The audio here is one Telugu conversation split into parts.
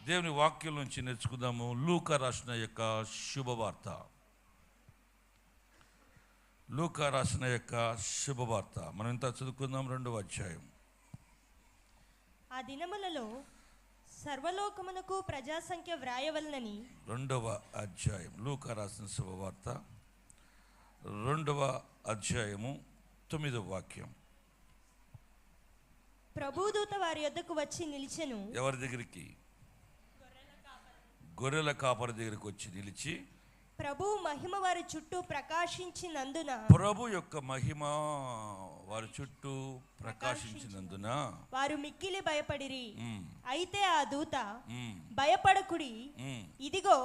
దేవుని వాక్యం నుంచి నేర్చుకుందాము. లూకా రాసిన యొక్క శుభవార్త. లూకా రాసిన యొక్క శుభవార్త మనం ఇంత చదువుకుందాం. 2వ అధ్యాయం. ఆ దినములలో సర్వలోకమునకు ప్రజాసంఖ్య వ్రాయవలనని. 2వ అధ్యాయం లూకా రాసిన శుభవార్త 2వ అధ్యాయము 9వ వాక్యం. ప్రభుదూత వారి యొద్దకు వచ్చి నిలిచెను. ఎవరి దగ్గరికి? గొర్రెల కాపరి దగ్గరికి వచ్చి నిలిచి, ప్రభు మహిమ వారి చుట్టూ ప్రకాశించినందున, ప్రభు యొక్క మహిమ వారి చుట్టూ ప్రకాశించినందున వారు మిక్కిలి భయపడిరి. అయితే ఆ దూత, భయపడకుడి, ఇదిగో.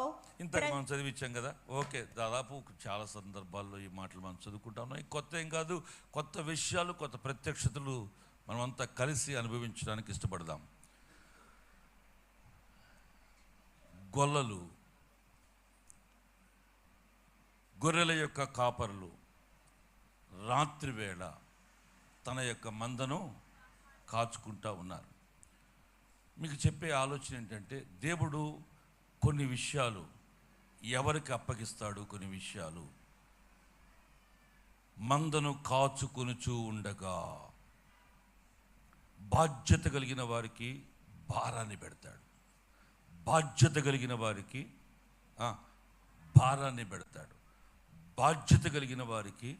ఇంతకు మనం చదివించాం కదా. ఓకే, దాదాపు చాలా సందర్భాల్లో ఈ మాటలు మనం చదువుకుంటాం. కొత్త ఏం కాదు, కొత్త విషయాలు, కొత్త ప్రత్యక్షతలు మనమంతా కలిసి అనుభవించడానికి ఇష్టపడదాం. గొర్రెల యొక్క కాపరులు రాత్రి వేళ తన యొక్క మందను కాచుకుంటూ ఉన్నారు. మీకు చెప్పే ఆలోచన ఏంటంటే, దేవుడు కొన్ని విషయాలు ఎవరికి అప్పగిస్తాడు, కొన్ని విషయాలు మందను కాచుకొనుచూ ఉండగా బాధ్యత కలిగిన వారికి భారాన్ని పెడతాడు. బాధ్యత కలిగిన వారికి భారాన్ని పెడతాడు. బాధ్యత కలిగిన వారికి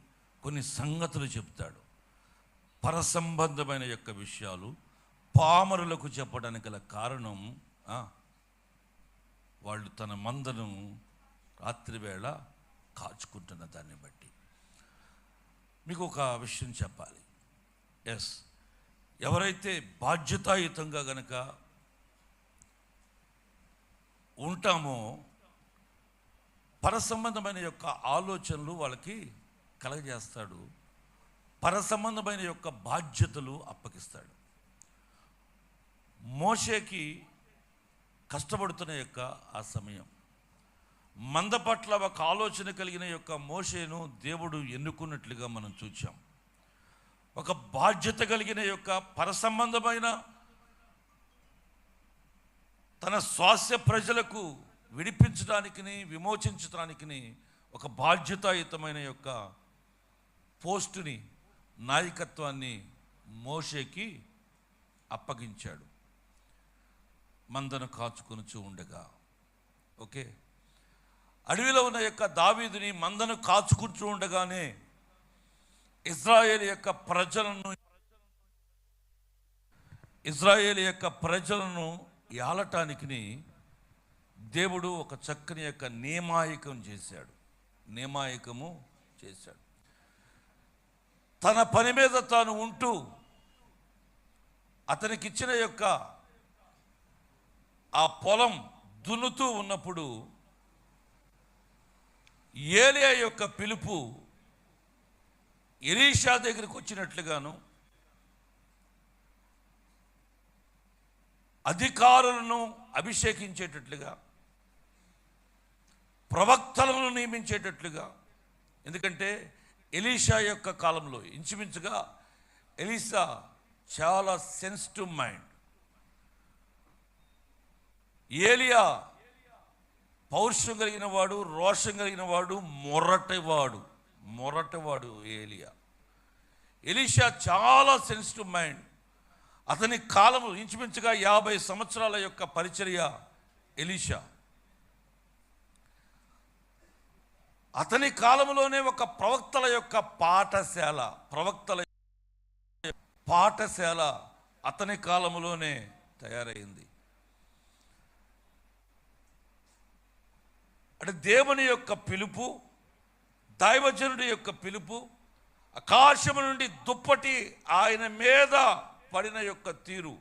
కొన్ని సంగతులు చెప్తాడు. పరసంబంధమైన యొక్క విషయాలు పామరులకు చెప్పడానికి గల కారణం, వాళ్ళు తన మందను రాత్రివేళ కాచుకుంటున్న దాన్ని బట్టి. మీకు ఒక విషయం చెప్పాలి. ఎవరైతే బాధ్యతాయుతంగా గనక ఉంటామో, పరసంబంధమైన యొక్క ఆలోచనలు వాళ్ళకి కలగజేస్తాడు. పరసంబంధమైన యొక్క బాధ్యతలు అప్పగిస్తాడు. మోషేకి కష్టపడుతున్న యొక్క ఆ సమయం, మంద పట్ల ఒక ఆలోచన కలిగిన యొక్క మోషేను దేవుడు ఎన్నుకున్నట్లుగా మనం చూచాం. ఒక బాధ్యత కలిగిన యొక్క పరసంబంధమైన తన స్వాస్థ్య ప్రజలకు విడిపించడానికి, విమోచించడానికి ఒక బాధ్యతాయుతమైన యొక్క పోస్టుని, నాయకత్వాన్ని మోషేకి అప్పగించాడు. మందను కాచుకొనుచూ ఉండగా, ఓకే, అడవిలో ఉన్న యొక్క దావీదుని మందను కాచుకుంటూ ఉండగానే ఇజ్రాయేలు యొక్క ప్రజలను ఏలటానికి దేవుడు ఒక చక్కని యొక్క నియమాయికము చేశాడు. తన పని మీద తాను ఉంటూ అతనికిచ్చిన యొక్క ఆ పొలం దున్నుతూ ఉన్నప్పుడు ఏలియా యొక్క పిలుపు ఎలీషా దగ్గరికి వచ్చినట్లుగాను, అధికారులను అభిషేకించేటట్లుగా, ప్రవక్తలను నియమించేటట్లుగా. ఎందుకంటే ఎలీషా యొక్క కాలంలో ఇంచుమించుగా ఎలీషా చాలా సెన్సిటివ్ మైండ్. ఏలియా పౌరుషం కలిగిన వాడు, రోషం కలిగిన వాడు, మొరటవాడు ఏలియా. ఎలీషా చాలా సెన్సిటివ్ మైండ్. అతని కాలము ఇంచుమించుగా 50 సంవత్సరాల యొక్క పరిచర్య ఎలీషా. అతని కాలంలోనే ఒక ప్రవక్తల యొక్క పాఠశాల అతని కాలంలోనే తయారైంది. అంటే దేవుని యొక్క పిలుపు, దైవజనుడి యొక్క పిలుపు, ఆకాశము నుండి దుప్పటి ఆయన మీద పడిన యొక్క తీరు,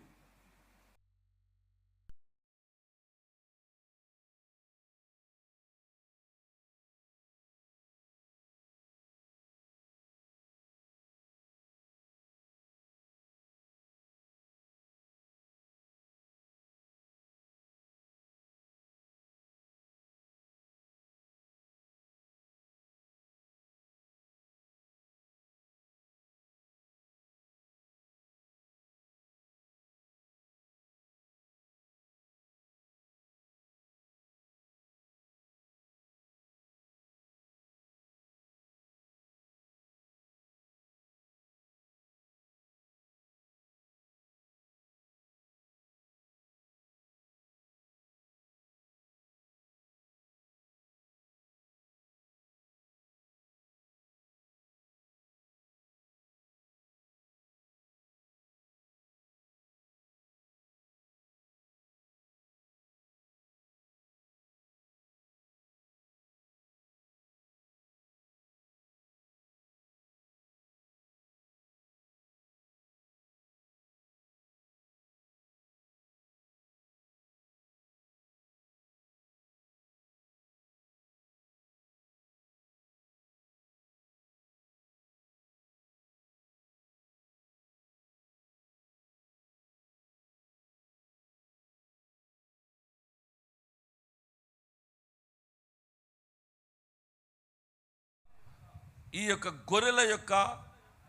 ఈ యొక్క గొర్రెల యొక్క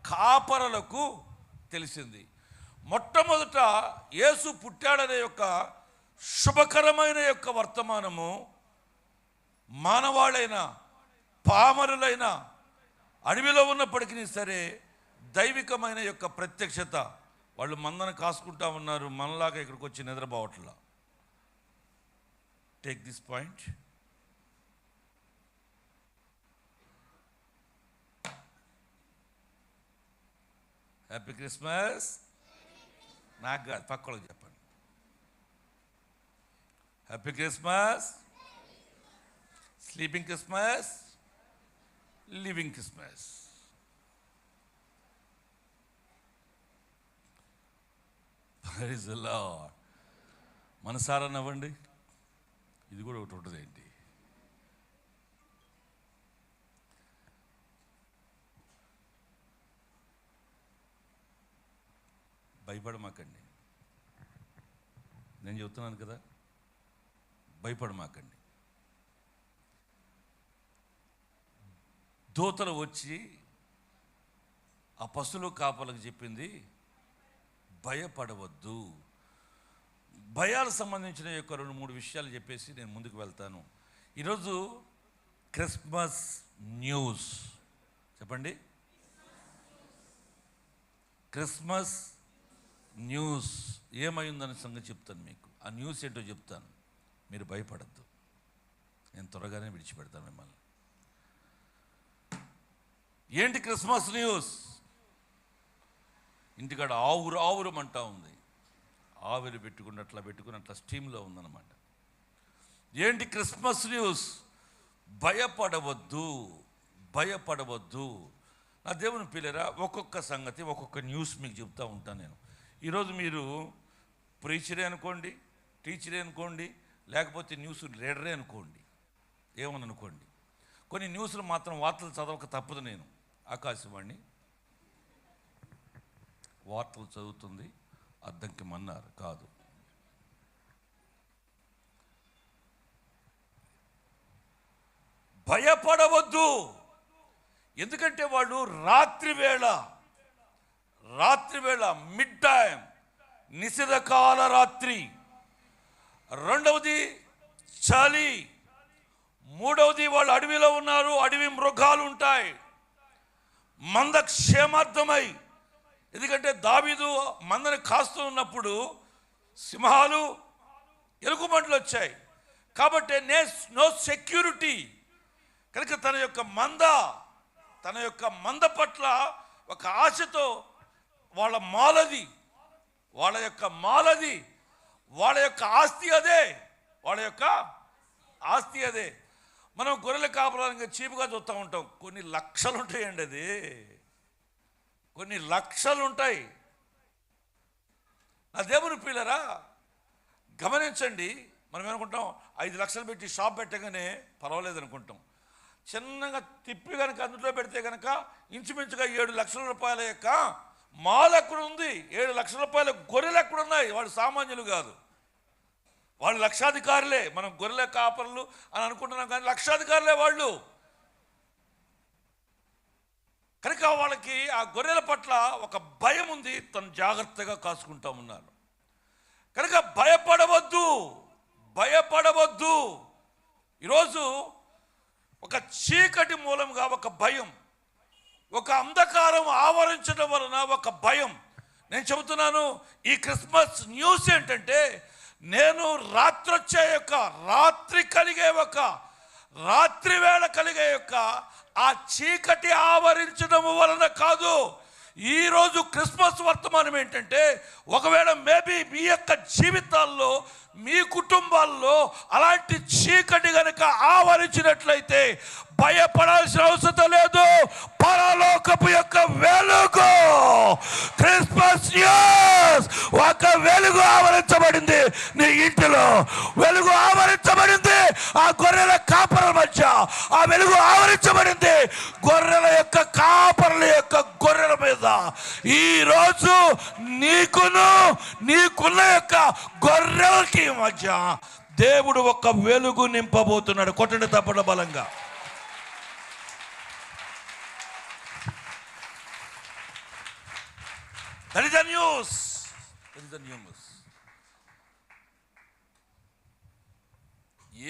కాపరులకు తెలిసింది. మొట్టమొదట యేసు పుట్టాడనే యొక్క శుభకరమైన యొక్క వర్తమానము మానవాళైన పామరులైన అడవిలో ఉన్నప్పటికీ సరే దైవికమైన యొక్క ప్రత్యక్షత. వాళ్ళు మందను కాసుకుంటా ఉన్నారు, మనలాగా ఇక్కడికి వచ్చి నిద్రపోవట్లా. Take this point. Happy Christmas. నాకు కాదు, పక్కలకు చెప్పండి. Happy Christmas, sleeping Christmas, living Christmas. Praise the Lord. మనసారా నవ్వండి. ఇది కూడా ఒకటి ఉంటుంది ఏంటి? భయపడమాకండి. నేను చెబుతున్నాను కదా, భయపడమాకండి. దూతలు వచ్చి ఆ పశువులు కాపలకు చెప్పింది, భయపడవద్దు. భయాలకు సంబంధించిన యొక్క 2-3 విషయాలు చెప్పేసి నేను ముందుకు వెళ్తాను. ఈరోజు క్రిస్మస్ న్యూస్ చెప్పండి. క్రిస్మస్ న్యూస్ ఏమైందనే సంగతి చెప్తాను మీకు. ఆ న్యూస్ ఏంటో చెప్తాను. మీరు భయపడద్దు. నేను త్వరగానే విడిచిపెడతాను మిమ్మల్ని. ఏంటి క్రిస్మస్ న్యూస్? ఇంటికాడ ఆవురమంటా ఉంది. ఆవిరి పెట్టుకున్నట్లా స్టీమ్లో ఉందన్నమాట. ఏంటి క్రిస్మస్ న్యూస్? భయపడవద్దు, భయపడవద్దు. నా దేవుని పిల్లరా, ఒక్కొక్క సంగతి ఒక్కొక్క న్యూస్ మీకు చెప్తూ ఉంటాను నేను. ఈరోజు మీరు ప్రీచరే అనుకోండి, టీచరే అనుకోండి, లేకపోతే న్యూస్ రీడరే అనుకోండి, ఏమని అనుకోండి. కొన్ని న్యూస్లు మాత్రం వార్తలు చదవక తప్పదు. నేను ఆకాశవాణి వార్తలు చదువుతుంది, అద్దంకి మన్నారు కాదు. భయపడవద్దు. ఎందుకంటే వాళ్ళు రాత్రివేళ మిడ్ టైం, నిశితకాల రాత్రి. రెండవది చలి. మూడవది వాళ్ళు అడవిలో ఉన్నారు, అడవి మృగాలు ఉంటాయి. మంద క్షేమార్థమై, ఎందుకంటే దావీదు మందని కాస్తూ ఉన్నప్పుడు సింహాలు, ఎలుగుబంట్లు వచ్చాయి కాబట్టి నో సెక్యూరిటీ. కనుక తన యొక్క మంద పట్ల ఒక ఆశతో వాళ్ళ యొక్క ఆస్తి అదే. మనం గొర్రెల కాపలానికి చీపుగా చూస్తూ ఉంటాం. కొన్ని లక్షలు ఉంటాయండి. అది కొన్ని లక్షలు ఉంటాయి. నా దేవుని పిల్లరా, గమనించండి. మనం ఏమనుకుంటాం, 5 లక్షలు పెట్టి షాప్ పెట్టగానే పర్వాలేదు అనుకుంటాం. చిన్నగా తిప్పి కనుక అందులో పెడితే కనుక ఇంచుమించుగా 7 లక్షల రూపాయల యొక్క మాల్ ఎక్కడ ఉంది, 7 లక్షల రూపాయల గొర్రెలు ఎక్కడున్నాయి. వాళ్ళు సామాన్యులు కాదు, వాళ్ళు లక్షాధికారులే. మనం గొర్రెల కాపరులు అని అనుకుంటున్నాం కానీ లక్షాధికారులే వాళ్ళు. కనుక వాళ్ళకి ఆ గొర్రెల పట్ల ఒక భయం ఉంది, తను జాగ్రత్తగా కాసుకుంటా ఉన్నారు. కనుక భయపడవద్దు. ఈరోజు ఒక చీకటి మూలంగా ఒక భయం, ఒక అంధకారం ఆవరించడం వలన ఒక భయం. నేను చెబుతున్నాను, ఈ క్రిస్మస్ న్యూస్ ఏంటంటే, నేను రాత్రి వేళ కలిగే యొక్క ఆ చీకటి ఆవరించడం వలన కాదు. ఈరోజు క్రిస్మస్ వర్తమానం ఏంటంటే, ఒకవేళ మేబీ మీ యొక్క జీవితాల్లో, మీ కుటుంబాల్లో అలాంటి చీకటి కనుక ఆవరించినట్లయితే భయపడాల్సిన అవసరం లేదు. పరలోకపు యొక్క వెలుగు, క్రిస్మస్ న్యూస్, ఒక వెలుగు ఆవరించబడింది. నీ ఇంటిలో వెలుగు ఆవరించబడింది. ఆ గొర్రెల కాపరుల మధ్య ఆ వెలుగు ఆవరించబడింది. గొర్రెల యొక్క కాపరుల యొక్క గొర్రెల మీద ఈరోజు నీకున్న యొక్క గొర్రెలకి మధ్య దేవుడు ఒక వెలుగు నింపబోతున్నాడు. కొట్టండి తప్పడం బలంగా. That is the news. That is the news.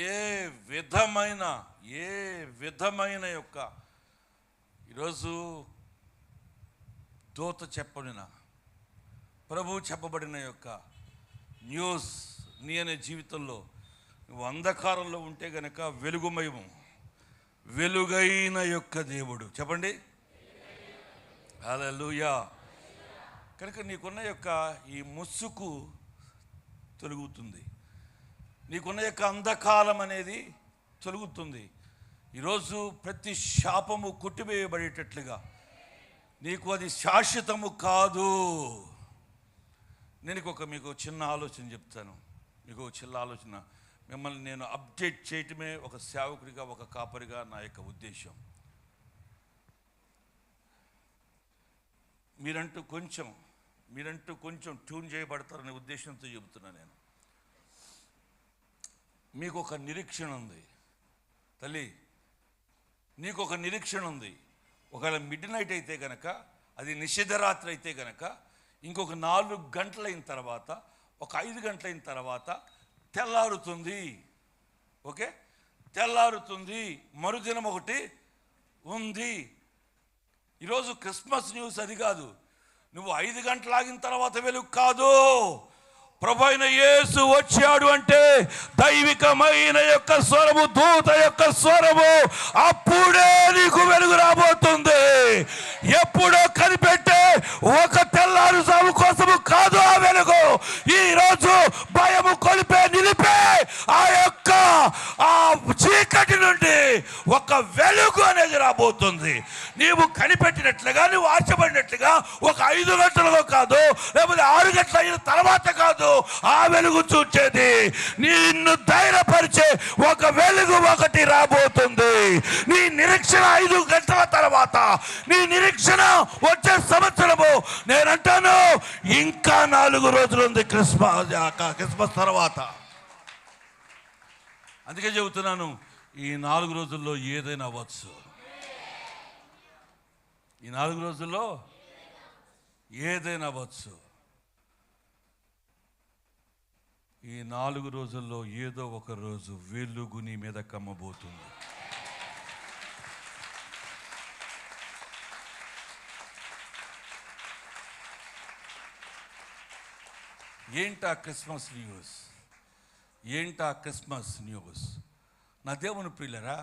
ఏ విధమైన యొక్క ఈరోజు దూత చెప్పబడిన, ప్రభువు చెప్పబడిన యొక్క న్యూస్ నీ అనే జీవితంలో నువ్వు అంధకారంలో ఉంటే గనక వెలుగుమయము, వెలుగైన యొక్క దేవుడు చెప్పండి హల్లెలూయా. కనుక నీకున్న యొక్క ఈ ముసుగు తొలుగుతుంది, నీకున్న యొక్క అంధకారం అనేది తొలుగుతుంది. ఈరోజు ప్రతి శాపము కొట్టివేయబడేటట్లుగా నీకు అది శాశ్వతము కాదు. నేను మీకు చిన్న ఆలోచన చెప్తాను. మీకు ఒక చిన్న ఆలోచన, మిమ్మల్ని నేను అప్డేట్ చేయటమే ఒక సేవకుడిగా, ఒక కాపరిగా నా యొక్క ఉద్దేశం. మీరంటూ కొంచెం ట్యూన్ చేయబడతారనే ఉద్దేశంతో చెబుతున్నా. నేను మీకు ఒక నిరీక్షణ ఉంది తల్లి, నీకు ఒక నిరీక్షణ ఉంది. ఒకవేళ మిడ్ నైట్ అయితే కనుక, అది నిషిద్ధరాత్రి అయితే కనుక, ఇంకొక 4 గంటలైన తర్వాత, ఒక 5 గంటలైన తర్వాత తెల్లారుతుంది. ఓకే, తెల్లారుతుంది. మరుదినం ఒకటి ఉంది. ఈరోజు క్రిస్మస్ న్యూస్ అది కాదు. నువ్వు 5 గంటలు ఆగిన తర్వాత వెలుగు కాదు. ప్రభు అయిన యేసు వచ్చాడు అంటే దైవికమైన యొక్క స్వరము, దూత యొక్క స్వరము, అప్పుడే నీకు వెలుగు రాబోతుంది. ఎప్పుడో కనిపెట్టే ఒక తెల్లారు సాము కోసము కాదు ఆ వెలుగు. ఈరోజు భయము కొలిపే నిలిపే ఆ యొక్క చీకటి నుండి ఒక వెలుగు అనేది రాబోతుంది. నీవు కనిపెట్టినట్లుగా, నువ్వు ఆశపడినట్లుగా ఒక 5 గంటలలో కాదు, లేకపోతే 6 గంటల అయిన తర్వాత కాదు ఆ వెలుగు చూచేది. నిన్ను ధైర్యపరిచే ఒక వెలుగు ఒకటి రాబోతుంది. నీ నిరీక్షణ 5 గంటల తర్వాత, నీ నిరీక్షణ వచ్చే సంవత్సరము. నేనంటాను ఇంకా 4 రోజులు ఉంది క్రిస్మస్ తర్వాత. అందుకే చెబుతున్నాను, ఈ 4 రోజుల్లో ఏదైనా అవ్వచ్చు. ఈ 4 రోజుల్లో ఏదైనా అవ్వచ్చు. ఈ 4 రోజుల్లో ఏదో ఒక రోజు వెలుగు నీ మీద కమ్మబోతుంది. ఏంటా క్రిస్మస్ న్యూస్? ఏంటా క్రిస్మస్ న్యూస్? నా దేవుని ప్రియులరా,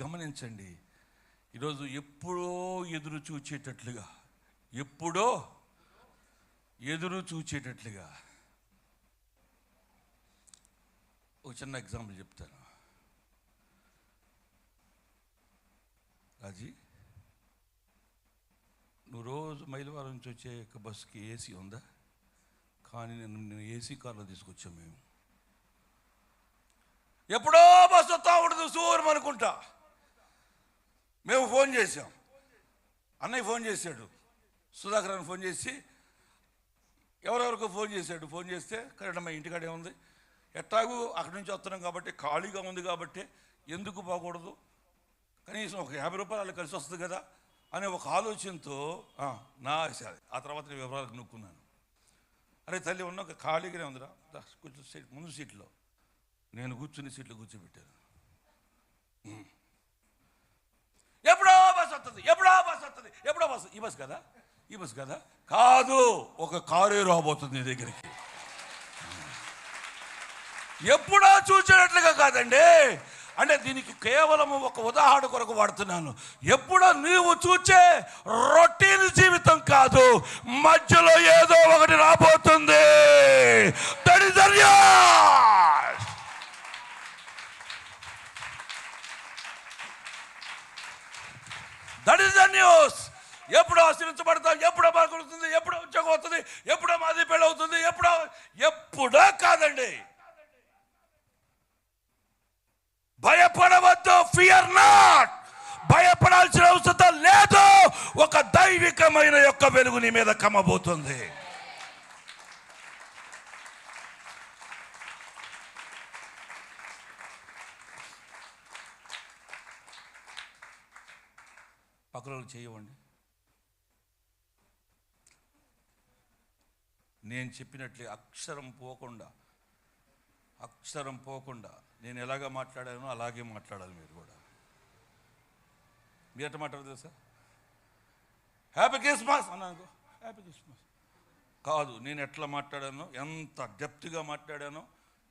గమనించండి. ఈరోజు ఎప్పుడో ఎదురు చూచేటట్లుగా ఒక చిన్న ఎగ్జాంపుల్ చెప్తాను. రాజీ, నువ్వు రోజు మైలవరం నుంచి వచ్చే బస్సుకి ఏసీ ఉందా? కానీ నేను ఏసీ కార్లో తీసుకొచ్చాం. మేము ఎప్పుడో బస్సు వస్తా ఉండదు సూరం అనుకుంటా. మేము ఫోన్ చేసాం, అన్నయ్య ఫోన్ చేశాడు, సుధాకర్ అని ఫోన్ చేసి ఎవరెవరికో ఫోన్ చేస్తే కరెక్ట్ మా ఇంటికాడే ఉంది, ఎట్టాగు అక్కడి నుంచి వస్తున్నాం కాబట్టి ఖాళీగా ఉంది కాబట్టి ఎందుకు పోకూడదు, కనీసం ఒక 50 రూపాయలు కలిసి వస్తుంది కదా అనే ఒక ఆలోచనతో నా ఆ తర్వాత నేను వివరాలకు నొక్కున్నాను. అరే తల్లి ఉన్న ఒక ఖాళీగానే ఉందిరా, కొంచెం ముందు సీట్లో నేను కూర్చుని సీట్లో కూర్చోబెట్టాను. ఎప్పుడో బస్ వస్తుంది, ఈ బస్ కదా కాదు, ఒక కారే రాబోతుంది నీ దగ్గరికి. ఎప్పుడో చూసేటట్లుగా కాదండి. అంటే దీనికి కేవలం ఒక ఉదాహరణ కొరకు వాడుతున్నాను. ఎప్పుడో నీవు చూచే రొటీన్ జీవితం కాదు, మధ్యలో ఏదో ఒకటి రాబోతుంది. That is the news. That is the news. ఎప్పుడో ఆశ్రయించబడతాం, ఎప్పుడో బాగుంటుంది, ఎప్పుడో ఉద్యోగం అవుతుంది, ఎప్పుడో మాది పెళ్ళి అవుతుంది, ఎప్పుడో కాదండి. భయపడవద్దు, ఫియర్ నాట్. భయపడాల్సిన అవసరం లేదు. ఒక దైవికమైన యొక్క వెలుగు నీ మీద కమ్మబోతుంది. పక్కన చేయవండి. నేను చెప్పినట్లే అక్షరం పోకుండా నేను ఎలాగ మాట్లాడానో అలాగే మాట్లాడాలి. మీరు కూడా మీరు ఎట్లా మాట్లాడదు తెలుసా? హ్యాపీ క్రిస్మస్ అన్నాను, హ్యాపీ క్రిస్మస్ కాదు. నేను ఎట్లా మాట్లాడానో, ఎంత డెప్త్గా మాట్లాడానో,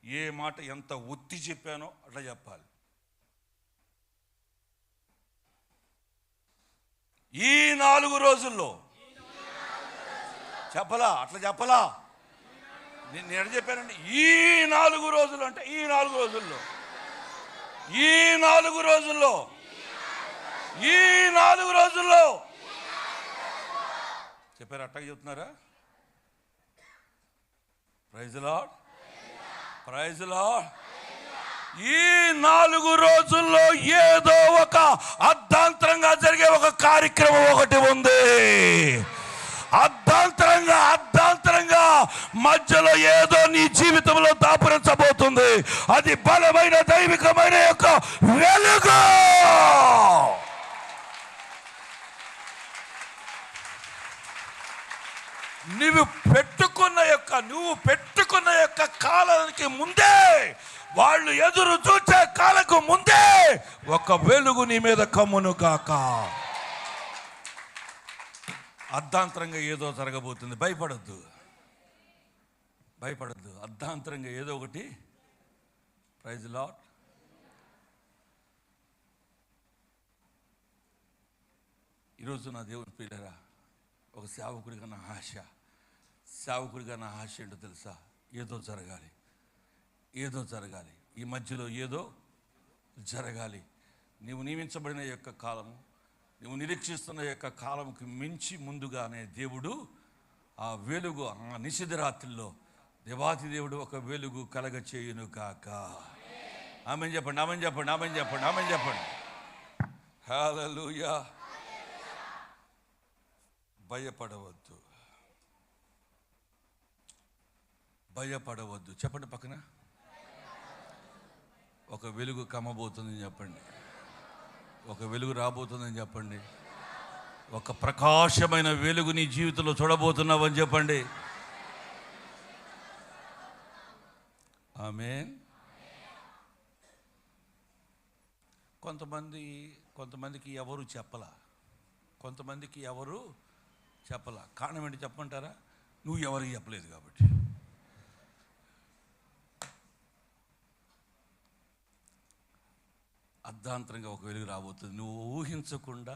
ఏ మాట ఎంత ఒత్తి చెప్పానో అట్లా చెప్పాలి. ఈ 4 రోజుల్లో చెప్పలా, అట్లా చెప్పలా. నేను ఎట్లా చెప్పానండి? ఈ 4 రోజులు అంటే ఈ 4 రోజుల్లో, ఈ 4 రోజుల్లో, ఈ 4 రోజుల్లో చెప్పారు. అట్టగా చెప్తున్నారా? Praise lord, praise lord. ఈ 4 రోజుల్లో ఏదో ఒక అర్ధాంతరంగా జరిగే ఒక కార్యక్రమం ఒకటి ఉంది. అర్ధాంతరంగా మధ్యలో ఏదో నీ జీవితంలో దాపురించబోతుంది. అది బలమైన దైవికమైన యొక్క వెలుగు. నువ్వు పెట్టుకున్న యొక్క కాలానికి ముందే, వాళ్ళు ఎదురు చూసే కాలకు ముందే ఒక వెలుగు నీ మీద కమ్మును కాక. అర్ధాంతరంగా ఏదో జరగబోతుంది. భయపడద్దు. అర్ధాంతరంగా ఏదో ఒకటి. Praise lord. ఈరోజు నా దేవుని పిల్లరా, ఒక సేవకుడిగా నా ఆశ ఏంటో తెలుసా? ఏదో జరగాలి. ఈ మధ్యలో ఏదో జరగాలి. నీవు నియమించబడిన యొక్క కాలము, నువ్వు నిరీక్షిస్తున్న యొక్క కాలంకి మించి ముందుగానే దేవుడు ఆ వెలుగు, ఆ నిషిద్ధ రాత్రిలో దేవాతి దేవుడు ఒక వెలుగు కలగ చేయును కాక. ఆమేన్ చెప్పండి. హల్లెలూయా. భయపడవద్దు. చెప్పండి పక్కన. ఒక వెలుగు కమ్మబోతుందని చెప్పండి. ఒక వెలుగు రాబోతుందని చెప్పండి. ఒక ప్రకాశమైన వెలుగు నీ జీవితంలో చూడబోతున్నావని చెప్పండి. ఆమేన్. కొంతమందికి ఎవరు చెప్పలా. కారణం ఏంటి చెప్పమంటారా? నువ్వు ఎవరికి చెప్పలేదు కాబట్టి. అర్ధాంతరంగా ఒక వెలుగు రాబోతుంది. నువ్వు ఊహించకుండా,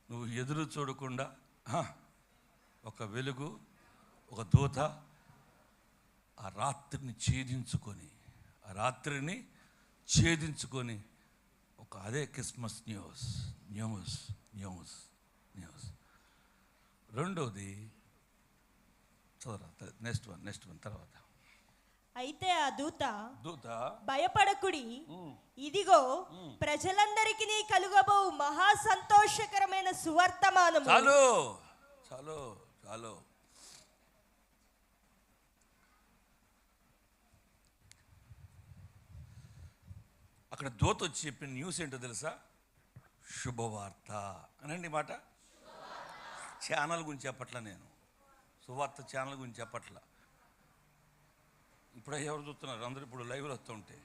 నువ్వు ఎదురు చూడకుండా ఒక వెలుగు, ఒక దూత ఆ రాత్రిని ఛేదించుకొని ఒక అదే క్రిస్మస్ న్యూస్. రెండోది చదవరా, నెక్స్ట్ వన్ తర్వాత. అయితే ఆ దూత భయపడకుడి, ఇదిగో ప్రజలందరికీ కలుగబో మహా సంతోషకరమైన సువర్తమానము. చాలు. అక్కడ దూత వచ్చి చెప్పిన న్యూస్ ఏంటో తెలుసా? శుభవార్త అనండి మాట. ఛానల్ గురించి చెప్పట్లా నేను, సువార్త ఛానల్ గురించి చెప్పట్లా. ఇప్పుడు ఎవరు చూస్తున్నారు? అందరూ ఇప్పుడు లైవ్లో వస్తూ ఉంటే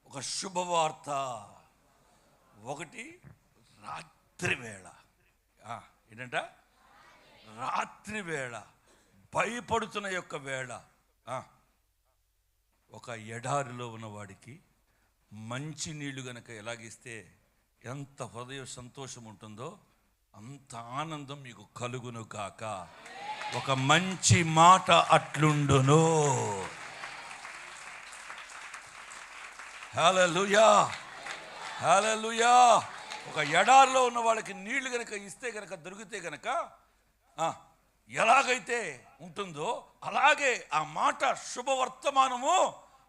ఒక శుభవార్త. ఒకటి రాత్రి వేళ. ఏంటంట? రాత్రి వేళ, భయపడుతున్న యొక్క వేళ. ఒక ఎడారిలో ఉన్నవాడికి మంచి నీళ్లు గనక ఎలాగిస్తే ఎంత హృదయ సంతోషం ఉంటుందో అంత ఆనందం మీకు కలుగును కాక. ఒక మంచి మాట అట్లుండును. హల్లెలూయా. ఒక ఎడారిలో ఉన్న వాళ్ళకి నీళ్లు గనక ఇస్తే గనక, దొరికితే గనక ఎలాగైతే ఉంటుందో అలాగే ఆ మాట శుభవర్తమానము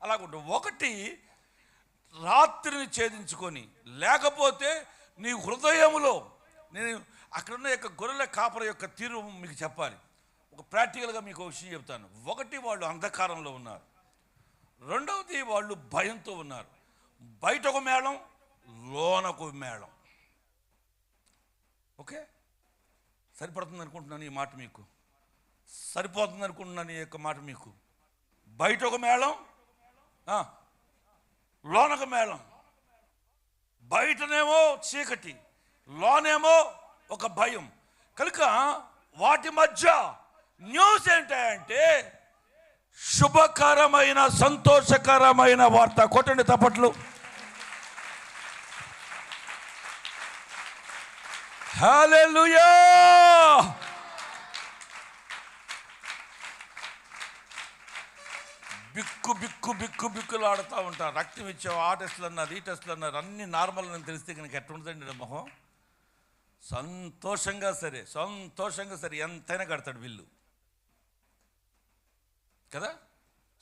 అలాగుంటుంది. ఒకటి రాత్రిని ఛేదించుకొని, లేకపోతే నీ హృదయములో, నేను అక్కడున్న యొక్క గొర్రెల కాపర యొక్క తీరు మీకు చెప్పాలి. ఒక ప్రాక్టికల్గా మీకు ఒక విషయం చెప్తాను. ఒకటి, వాళ్ళు అంధకారంలో ఉన్నారు. రెండవది, వాళ్ళు భయంతో ఉన్నారు. బయట ఒక మేళం, లోనకు మేళం. ఓకే, సరిపడుతుంది అనుకుంటున్నాను ఈ మాట మీకు, సరిపోతుంది అనుకుంటున్నాను ఈ యొక్క మాట మీకు. బయట ఒక మేళం, లోనొక మేళం. బయటనేమో చీకటి, లోనేమో ఒక భయం. కనుక వాటి మధ్య న్యూస్ ఏంటంటే శుభకరమైన సంతోషకరమైన వార్త. కొట్టండి తప్పట్లు. హల్లెలూయా. బిక్కు బిక్కు బిక్కు బిక్కులాడుతూ ఉంటారు. రక్తం ఇచ్చావు, ఆ టెస్టులు అన్నారు, ఈ టెస్టులు అన్నారు, అన్ని నార్మల్ అని తెలిస్తే కనుక ఎట్టుంటుందండి మొహం? సంతోషంగా సరే ఎంతైనా కడతాడు బిల్లు కదా.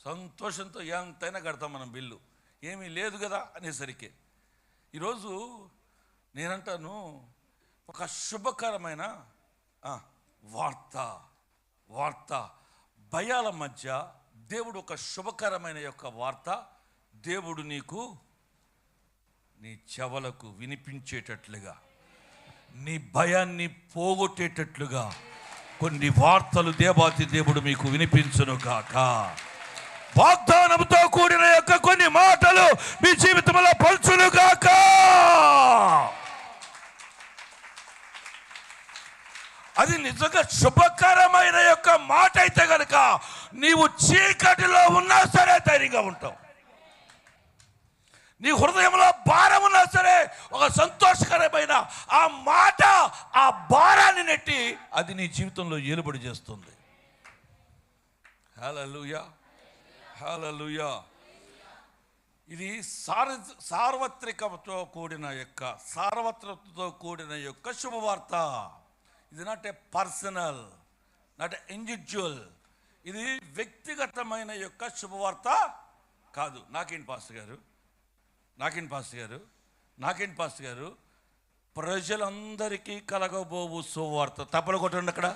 సంతోషంతో ఎంతైనా కడతాం మనం బిల్లు. ఏమీ లేదు కదా అనేసరికి ఈరోజు నేనంటాను ఒక శుభకరమైన వార్త భయాల మధ్య దేవుడు ఒక శుభకరమైన యొక్క వార్త దేవుడు నీకు నీ చెవులకు వినిపించేటట్లుగా, నీ భయాన్ని పోగొట్టేటట్లుగా కొన్ని వార్తలు దేవాతి దేవుడు మీకు వినిపించును కాక. వాగ్దానంతో కూడిన యొక్క కొన్ని మాటలు మీ జీవితంలో పంచును కాక. అది నిజంగా శుభకరమైన యొక్క మాట అయితే కనుక నీవు చీకటిలో ఉన్నా సరే ధైర్యంగా ఉంటావు. నీ హృదయంలో భారం ఉన్నా సరే ఒక సంతోషకరమైన ఆ మాట ఆ భారాన్ని నెట్టి అది నీ జీవితంలో ఏలుబడి చేస్తుంది. హల్లెలూయా, హల్లెలూయా. ఇది సార్వత్రికతో కూడిన యొక్క శుభవార్త. ఇది not a personal, not a individual. ఇది వ్యక్తిగతమైన యొక్క శుభవార్త కాదు. నాకేంటి పాస్టర్ గారు ప్రజలందరికీ కలగబోవు సువార్త. తప్పలు కొట్టండి అక్కడ.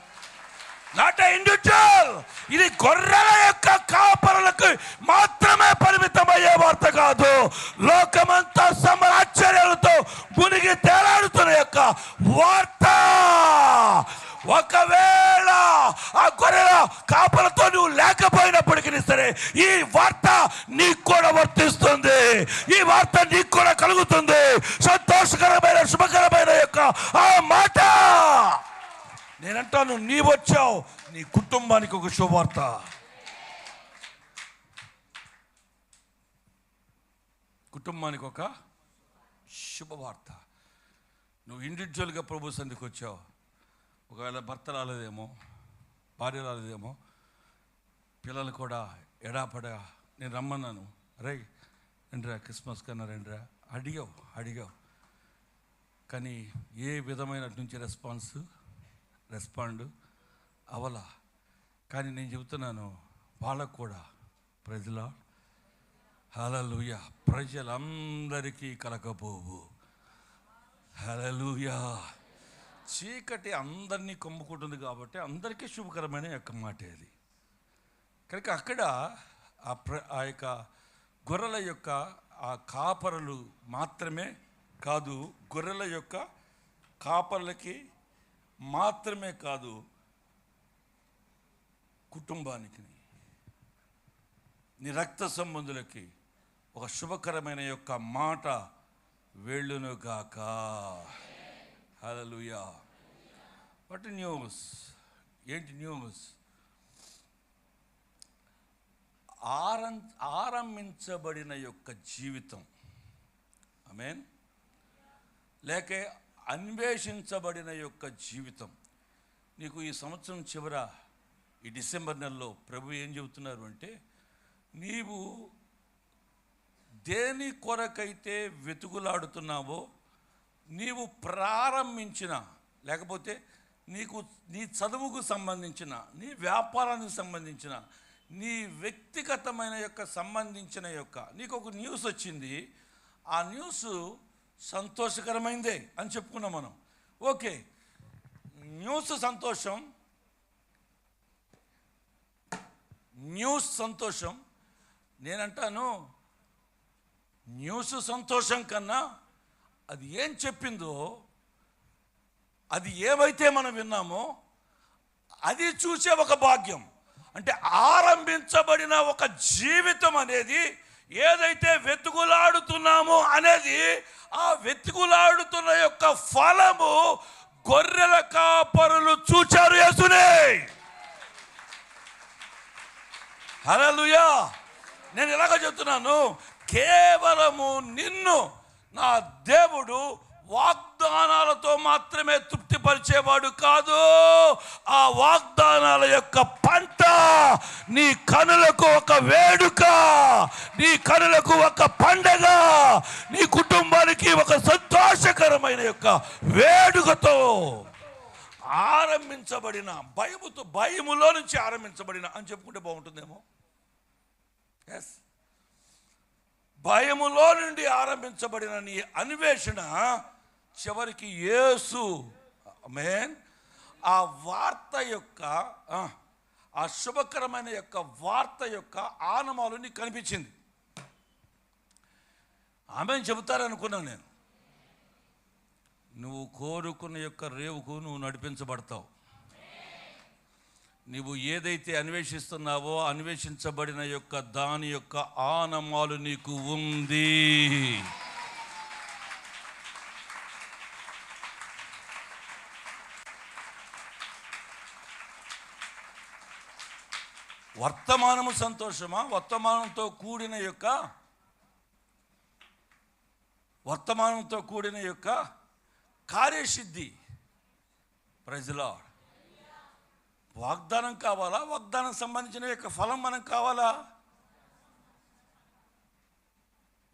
Not a individual. ఇది గొర్రెల యొక్క కాపరులకు మాత్రమే పరిమితమయ్యే వార్త కాదు. లోకమంతా ఆశ్చర్యాలతో మునిగి తేలాడుతున్న యొక్క వార్త. ఒకవేళ ఆ గొర్రెల కాపలతో నువ్వు లేకపోయినప్పటికీ సరే ఈ వార్త నీకు కూడా వర్తిస్తుంది. ఈ వార్త నీకు కూడా కలుగుతుంది. సంతోషకరమైన శుభకరమైన యొక్క ఆ మాట. నేనంటాను, నీ వచ్చావు, నీ కుటుంబానికి ఒక శుభవార్త. కుటుంబానికి ఒక శుభవార్త. నువ్వు ఇండివిజువల్గా ప్రభు సన్నిధికి వచ్చావు. ఒకవేళ భర్త రాలేదేమో, భార్య రాలేదేమో, పిల్లలు కూడా ఎడాపడా నేను రమ్మన్నాను, రే రండిరా క్రిస్మస్ కన్నా రండిరా అడిగావు కానీ ఏ విధమైన నుంచి రెస్పాండ్ అవలా. కానీ నేను చెబుతున్నాను వాళ్ళకు కూడా ప్రజల హల్లెలూయా ప్రజలందరికీ కలగబోవు. హల్లెలూయా. చీకటి అందరినీ కమ్ముకుంటుంది కాబట్టి అందరికీ శుభకరమైన యొక్క మాట అది. కనుక అక్కడ ఆ యొక్క గొర్రెల యొక్క ఆ కాపరులు మాత్రమే కాదు, గొర్రెల యొక్క కాపర్లకి మాత్రమే కాదు, కుటుంబానికి, నీ రక్త సంబంధులకి ఒక శుభకరమైన యొక్క మాట వెళ్ళును గాక. హల్లెలూయా. What news? ఏంటి న్యూస్? ఆరంభించబడిన యొక్క జీవితం, ఆమేన్, లేక అన్వేషించబడిన యొక్క జీవితం. నీకు ఈ సంవత్సరం చివర ఈ డిసెంబర్ నెలలో ప్రభు ఏం చెబుతున్నారు అంటే, నీవు దేని కొరకైతే వెతుకులాడుతున్నావో, నీవు ప్రారంభించిన, లేకపోతే నీ చదువుకు సంబంధించిన, నీ వ్యాపారానికి సంబంధించిన, నీ వ్యక్తిగతమైన యొక్క సంబంధించిన యొక్క నీకు ఒక న్యూస్ వచ్చింది. ఆ న్యూస్ సంతోషకరమైందే అని చెప్పుకున్నాం మనం. ఓకే, న్యూస్ సంతోషం. నేనంటాను, న్యూస్ సంతోషం కన్నా అది ఏం చెప్పిందో అది ఏమైతే మనం విన్నామో అది చూసే ఒక భాగ్యం. అంటే ఆరంభించబడిన ఒక జీవితం అనేది ఏదైతే వెతుకులాడుతున్నామో అనేది, ఆ వెతుకులాడుతున్న యొక్క ఫలము గొర్రెల కాపరులు చూచారు యేసునే. హల్లెలూయా. నేను ఇలాగ చెప్తున్నాను, కేవలము నిన్ను నా దేవుడు వాగ్దానాలతో మాత్రమే తృప్తిపరిచేవాడు కాదు. ఆ వాగ్దానాల యొక్క పంట నీ కనులకు ఒక వేడుక, నీ కనులకు ఒక పండగ, నీ కుటుంబానికి ఒక సంతోషకరమైన యొక్క వేడుకతో ఆరంభించబడిన, భయములో నుంచి ఆరంభించబడిన అని చెప్పుకుంటే బాగుంటుందేమో. ఎస్, భయములో నుండి ఆరంభించబడిన నీ అన్వేషణ చివరికి యేసు, ఆమేన్, ఆ వార్త యొక్క, ఆ శుభకరమైన యొక్క వార్త యొక్క ఆనమాలు నీకు కనిపించింది. ఆమెను చెబుతారనుకున్నాను నేను. నువ్వు కోరుకున్న యొక్క రేవుకు నువ్వు నడిపించబడతావు. నీవు ఏదైతే అన్వేషిస్తున్నావో అన్వేషించబడిన యొక్క దాని యొక్క ఆనమాలు నీకు ఉంది. వర్తమానము సంతోషమా? వర్తమానంతో కూడిన యొక్క కార్యసిద్ధి. Praise the lord. వాగ్దానం కావాలా? వాగ్దానం సంబంధించిన యొక్క ఫలం మనకు కావాలా?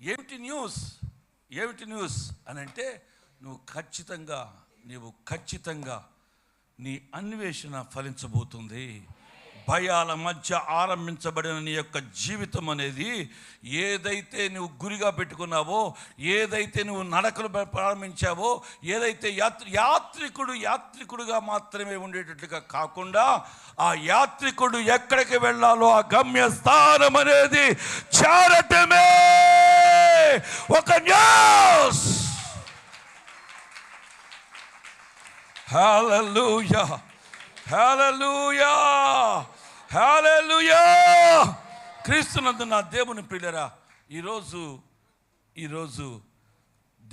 ఏమిటి న్యూస్ అని అంటే, నీవు ఖచ్చితంగా నీ అన్వేషణ ఫలించబోతుంది. భయాల మధ్య ఆరంభించబడిన నీ యొక్క జీవితం అనేది, ఏదైతే నువ్వు గురిగా పెట్టుకున్నావో, ఏదైతే నువ్వు నడకలు ప్రారంభించావో, ఏదైతే యాత్రికుడుగా మాత్రమే ఉండేటట్లుగా కాకుండా, ఆ యాత్రికుడు ఎక్కడికి వెళ్ళాలో ఆ గమ్యస్థానం అనేది చేరటమే ఒక న్యూస్. హల్లెలూయా, హల్లెలూయా, హల్లెలూయా. క్రీస్తునందు నా దేవుని ప్రియులారా, ఈరోజు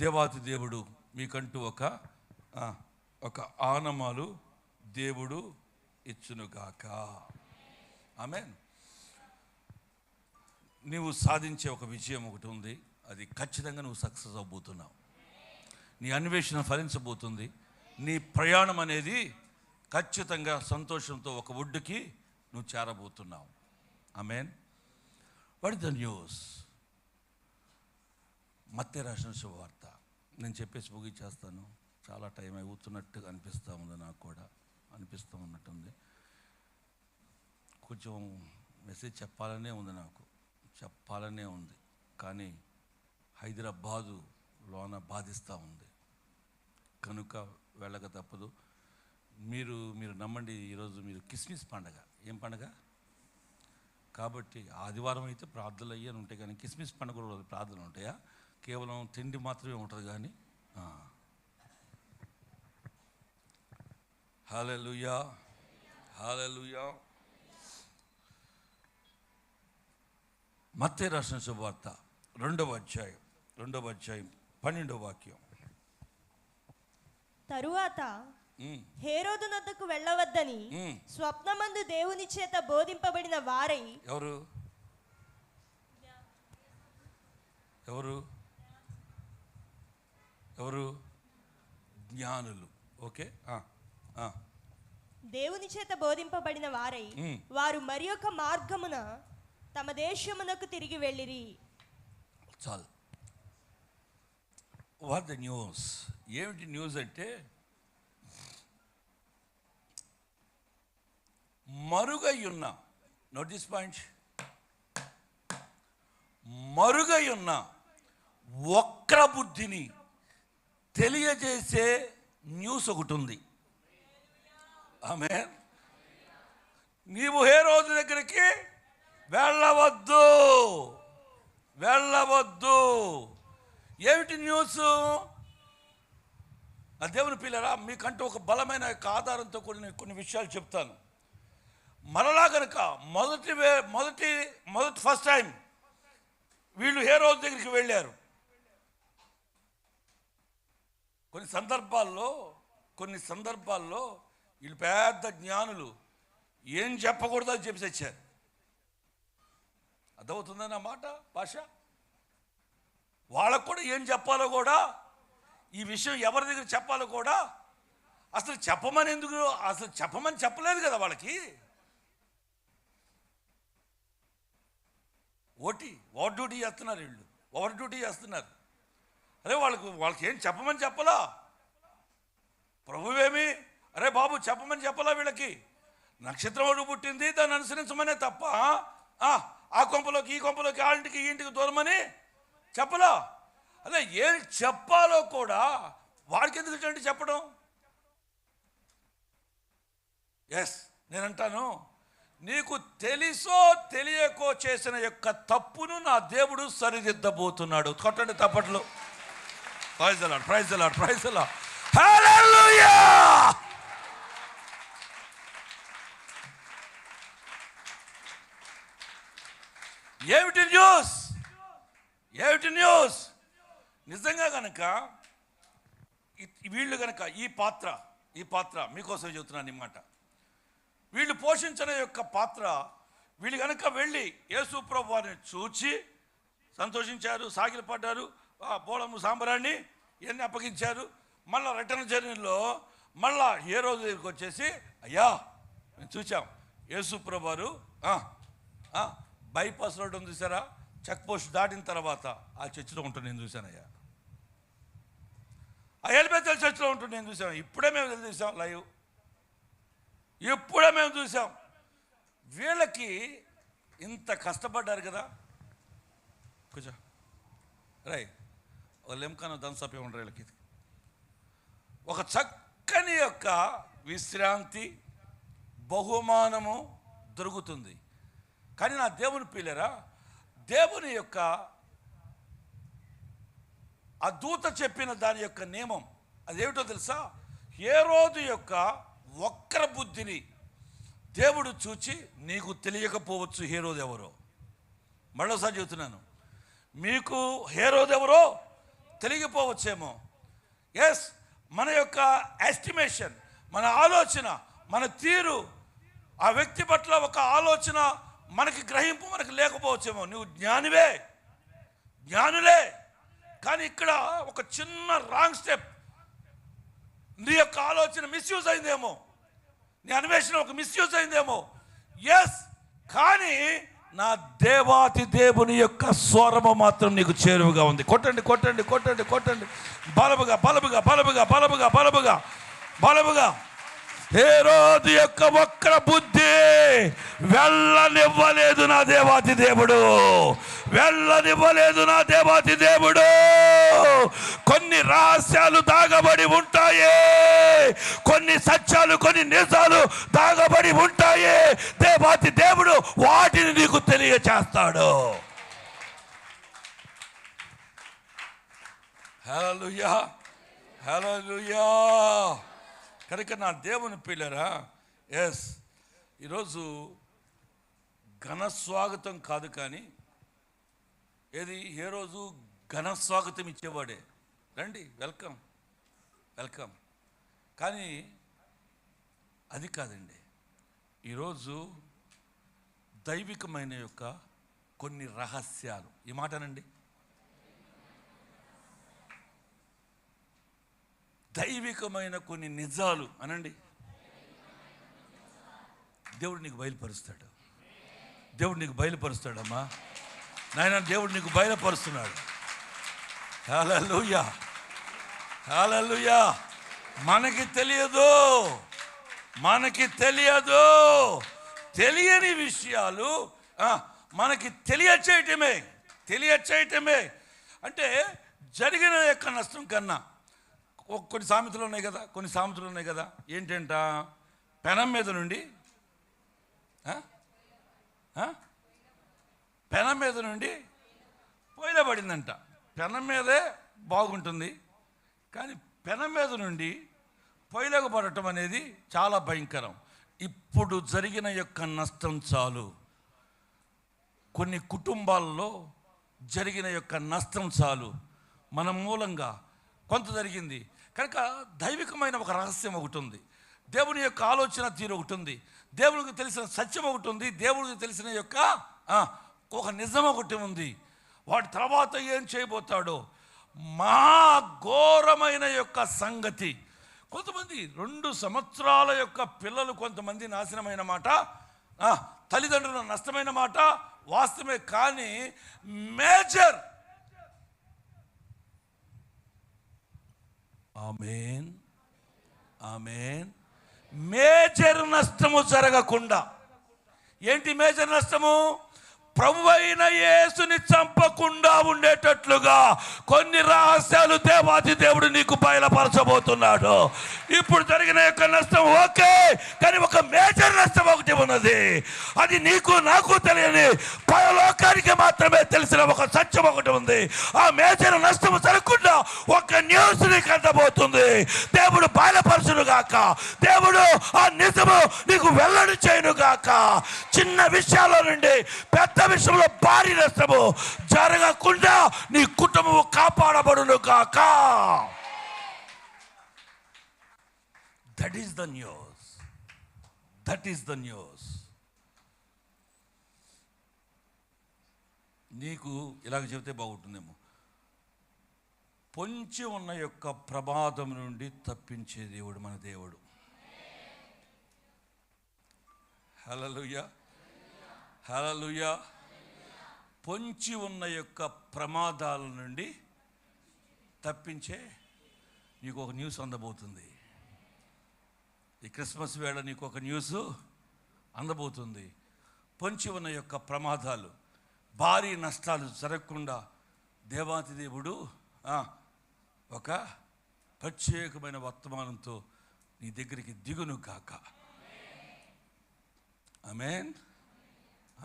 దేవాతి దేవుడు మీకంటూ ఒక ఆనమాలు దేవుడు ఇచ్చునుగాక. ఆమేన్. నీవు సాధించే ఒక విజయం ఒకటి ఉంది. అది ఖచ్చితంగా నువ్వు సక్సెస్ అవ్వబోతున్నావు. నీ అన్వేషణ ఫలించబోతుంది. నీ ప్రయాణం అనేది ఖచ్చితంగా సంతోషంతో ఒక ఒడ్డుకి నువ్వు చేరబోతున్నావు. Amen. What is the news? మత్తయి రాసిన శుభవార్త. నేను చెప్పేసి ముగించేస్తాను. చాలా టైం అవుతున్నట్టుగా అనిపిస్తూ ఉంది, నాకు కూడా అనిపిస్తూ ఉన్నట్టుంది. కొంచెం మెసేజ్ చెప్పాలనే ఉంది, కానీ హైదరాబాదు లోన బాధిస్తూ ఉంది కనుక వెళ్ళక తప్పదు. మీరు నమ్మండి, ఈరోజు మీరు కిస్మిస్ పండగ. ఏం పండగ? కాబట్టి ఆదివారం అయితే ప్రార్థనలు అయ్యాని ఉంటాయి, కానీ కిస్మిస్ పండుగ రోజు ప్రార్థనలు ఉంటాయా? కేవలం తిండి మాత్రమే ఉంటుంది. కానీ హల్లెలూయా, హల్లెలూయా. మత్తయి రాసిన శుభవార్త 2వ అధ్యాయం 12వ వాక్యం. తరువాత హేరోదు నద్దకు వెళ్ళవద్దని స్వప్నమందు దేవుని చేత బోధింపబడిన వారై. ఎవరు? జ్ఞానులు. ఓకే. దేవుని చేత బోధింపబడిన వారై వారు మరి ఒక మార్గమున తమ దేశమునకు తిరిగి వెళ్ళిరి. చాలు. What the news? ఏమిటి న్యూస్ అంటే, మరుగయ్యున్న, నోట్ దిస్ పాయింట్, మరుగయ్యున్న వక్ర బుద్ధిని తెలియజేసే న్యూస్ ఒకటి ఉంది. ఆమేన్. నీవు హేరోదు దగ్గరికి వెళ్ళవద్దు. ఏమిటి న్యూస్? ఆ దేవుని పిల్లరా, మీకంటూ ఒక బలమైన యొక్క ఆధారంతో కొన్ని విషయాలు చెప్తాను. మరలా కనుక మొదటి ఫస్ట్ టైం వీళ్ళు హేరోదు దగ్గరికి వెళ్ళారు. కొన్ని సందర్భాల్లో వీళ్ళు పెద్ద జ్ఞానులు, ఏం చెప్పకూడదో అని చెప్పి తెచ్చారు. అర్థమవుతుందని నా మాట భాష. వాళ్ళకు కూడా ఏం చెప్పాలో కూడా, ఈ విషయం ఎవరి దగ్గర చెప్పాలో కూడా అసలు చెప్పమని చెప్పలేదు కదా వాళ్ళకి. ఓవర్ డ్యూటీ చేస్తున్నారు వీళ్ళు, ఓవర్ డ్యూటీ చేస్తున్నారు. అరే వాళ్ళకి ఏం చెప్పమని చెప్పలా ప్రభువేమి, అరే బాబు చెప్పమని చెప్పలా వీళ్ళకి. నక్షత్రం అడుగు పుట్టింది, దాన్ని అనుసరించమనే తప్ప ఆ కొంపలోకి ఈ కొంపలోకి ఆ ఇంటికి ఈ ఇంటికి దూరమని చెప్పలా. అదే ఏం చెప్పాలో కూడా వాడికి ఎందుకు ఇటువంటి చెప్పడం. నేనంటాను, నీకు తెలుసో తెలియకో చేసిన యొక్క తప్పును నా దేవుడు సరిదిద్దబోతున్నాడు. కొట్టండి తప్పట్లు. Praise the Lord, praise the Lord, praise the Lord. Hallelujah. ఏమిటి న్యూస్? నిజంగా కనుక వీళ్ళు కనుక ఈ పాత్ర మీకోసం చెబుతున్నాను ఈ మాట. వీళ్ళు పోషించిన యొక్క పాత్ర, వీళ్ళు కనుక వెళ్ళి యేసు ప్రభు వారిని చూచి సంతోషించారు, సాగిలపడ్డారు, బోళము సాంబరాన్ని ఇవన్నీ అప్పగించారు. మళ్ళీ రిటర్న్ జర్నీలో మళ్ళా హేరోదు దగ్గరికి వచ్చేసి, అయ్యా మేము చూసాం యేసు ప్రభు వారు బైపాస్ రోడ్ ఉంది చూసారా, చెక్ పోస్ట్ దాటిన తర్వాత ఆ చర్చిలో ఉంటుంది నేను చూశానయ్యా, ఆ ఎలిబెతల్ చర్చిలో ఉంటుంది నేను చూసాం. ఇప్పుడే మేము చూసాం లైవ్, ఇప్పుడే మేము చూసాం. వీళ్ళకి ఇంత కష్టపడ్డారు కదా. కూర్చో రై, ఒక లెంకాను దంసపే ఉండరు వీళ్ళకి. ఒక చక్కని యొక్క విశ్రాంతి, బహుమానము దొరుకుతుంది. కానీ నా దేవుని పిల్లరా, దేవుని యొక్క ఆ దూత చెప్పిన దాని యొక్క నియమం అదేమిటో తెలుసా? హేరోదు యొక్క వక్ర బుద్ధిని దేవుడు చూచి, నీకు తెలియకపోవచ్చు హేరోదు ఎవరో. మరోసారి చెబుతున్నాను, మీకు హేరోదు ఎవరో తెలియకపోవచ్చేమో. మన యొక్క ఎస్టిమేషన్, మన ఆలోచన, మన తీరు, ఆ వ్యక్తి పట్ల ఒక ఆలోచన మనకి గ్రహింపు మనకు లేకపోవచ్చేమో. నువ్వు జ్ఞానులే, కానీ ఇక్కడ ఒక చిన్న రాంగ్ స్టెప్, నీ యొక్క ఆలోచన మిస్యూజ్ అయిందేమో, నీ అన్వేషణ ఒక మిస్యూజ్ అయిందేమో. కానీ నా దేవాతి దేవుని యొక్క స్వరము మాత్రం నీకు చేరువుగా ఉంది. కొట్టండి కొట్టండి కొట్టండి కొట్టండి, బలముగా బలముగా బలముగా బలముగా బలముగా బలముగా. హేరోదు యొక్క వక్ర బుద్ధి వెళ్ళనివ్వలేదు నా దేవాతి దేవుడు, వెళ్ళనివ్వలేదు నా దేవాతి దేవుడు. కొన్ని రహస్యాలు దాగబడి ఉంటాయి, కొన్ని సత్యాలు, కొన్ని నిజాలు దాగబడి ఉంటాయి. దేవాతి దేవుడు వాటిని నీకు తెలియచేస్తాడు. హల్లెలూయా, హల్లెలూయా. కనుక నా దేవుని పిల్లరా, ఈరోజు ఘన స్వాగతం కాదు, కానీ ఏ రోజు ఘన స్వాగతం ఇచ్చేవాడే, రండి వెల్కమ్ వెల్కమ్. కానీ అది కాదండి, ఈరోజు దైవికమైన యొక్క కొన్ని రహస్యాలు, ఈ మాటనండి, దైవికమైన కొన్ని నిజాలు అనండి, దేవుడు నీకు బయలుపరుస్తాడు. దేవుడు నీకు బయలుపరుస్తాడమ్మా నాయన, దేవుడు నీకు బయలుపరుస్తున్నాడు. హల్లెలూయా, హల్లెలూయా. మనకి తెలియదు, తెలియని విషయాలు మనకి తెలియచేయటమే. అంటే జరిగిన యొక్క నష్టం కన్నా కొన్ని సామెతలు ఉన్నాయి కదా, ఏంటంట, పెనం మీద నుండి పొయ్యిలో పడిందంట. పెనం మీదే బాగుంటుంది, కానీ పెనం మీద నుండి పొయ్యిలోకి పడటం అనేది చాలా భయంకరం. ఇప్పుడు జరిగిన యొక్క నష్టం చాలు, కొన్ని కుటుంబాల్లో జరిగిన యొక్క నష్టం చాలు, మన మూలంగా కొంత జరిగింది కనుక దైవికమైన ఒక రహస్యం ఒకటి ఉంది, దేవుని యొక్క ఆలోచన తీరు ఒకటి ఉంది, దేవునికి తెలిసిన సత్యం ఒకటి ఉంది, దేవునికి తెలిసిన యొక్క ఒక నిజం ఒకటి ఉంది. వాటి తర్వాత ఏం చేయబోతాడో మా ఘోరమైన యొక్క సంగతి. కొంతమంది 2 సంవత్సరాల యొక్క పిల్లలు కొంతమంది నాశనమైన మాట, తల్లిదండ్రుల నష్టమైన మాట వాస్తవమే. కానీ మేజర్ ఆమేన్ ఆమేన్ మేజర్ నష్టము జరగకుండా. ఏంటి మేజర్ నష్టము? ప్రభువైన యేసుని చంపకుండా ఉండేటట్లుగా కొన్ని రహస్యాలు దేవాది దేవుడు నీకు బయలుపరచబోతున్నాడు. ఇప్పుడు జరిగిన యొక్క నష్టం ఓకే, కానీ ఒక మేజర్ నష్టం ఒకటి ఉన్నది. అది నీకు నాకు తెలియని పరలోకానికి మాత్రమే తెలిసిన ఒక సత్యం ఒకటి ఉంది. ఆ మేజర్ నష్టం జరగకుండా ఒక న్యూస్ నీకు అందబోతుంది. దేవుడు బయలుపరచును గాక, దేవుడు ఆ నిజము నీకు వెల్లడి చేయను గాక. చిన్న విషయాల నుండి పెద్ద విషయంలో భారీ నష్టము జరగకుండా నీ కుటుంబం కాపాడబడును గాక. That is the news, that is the news. నీకు ఇలాగ చెబితే బాగుంటుందేమో, పొంచి ఉన్న యొక్క ప్రమాదం నుండి తప్పించే దేవుడు మన దేవుడు. హల్లెలూయా హల్లెలూయా. పొంచి ఉన్న యొక్క ప్రమాదాల నుండి తప్పించే నీకు ఒక న్యూస్ అందబోతుంది. ఈ క్రిస్మస్ వేళ నీకు ఒక న్యూస్ అందబోతుంది. పొంచి ఉన్న యొక్క ప్రమాదాలు, భారీ నష్టాలు జరగకుండా దేవాతి దేవుడు ఒక ప్రత్యేకమైన వర్తమానంతో నీ దగ్గరికి దిగును గాక. ఆమేన్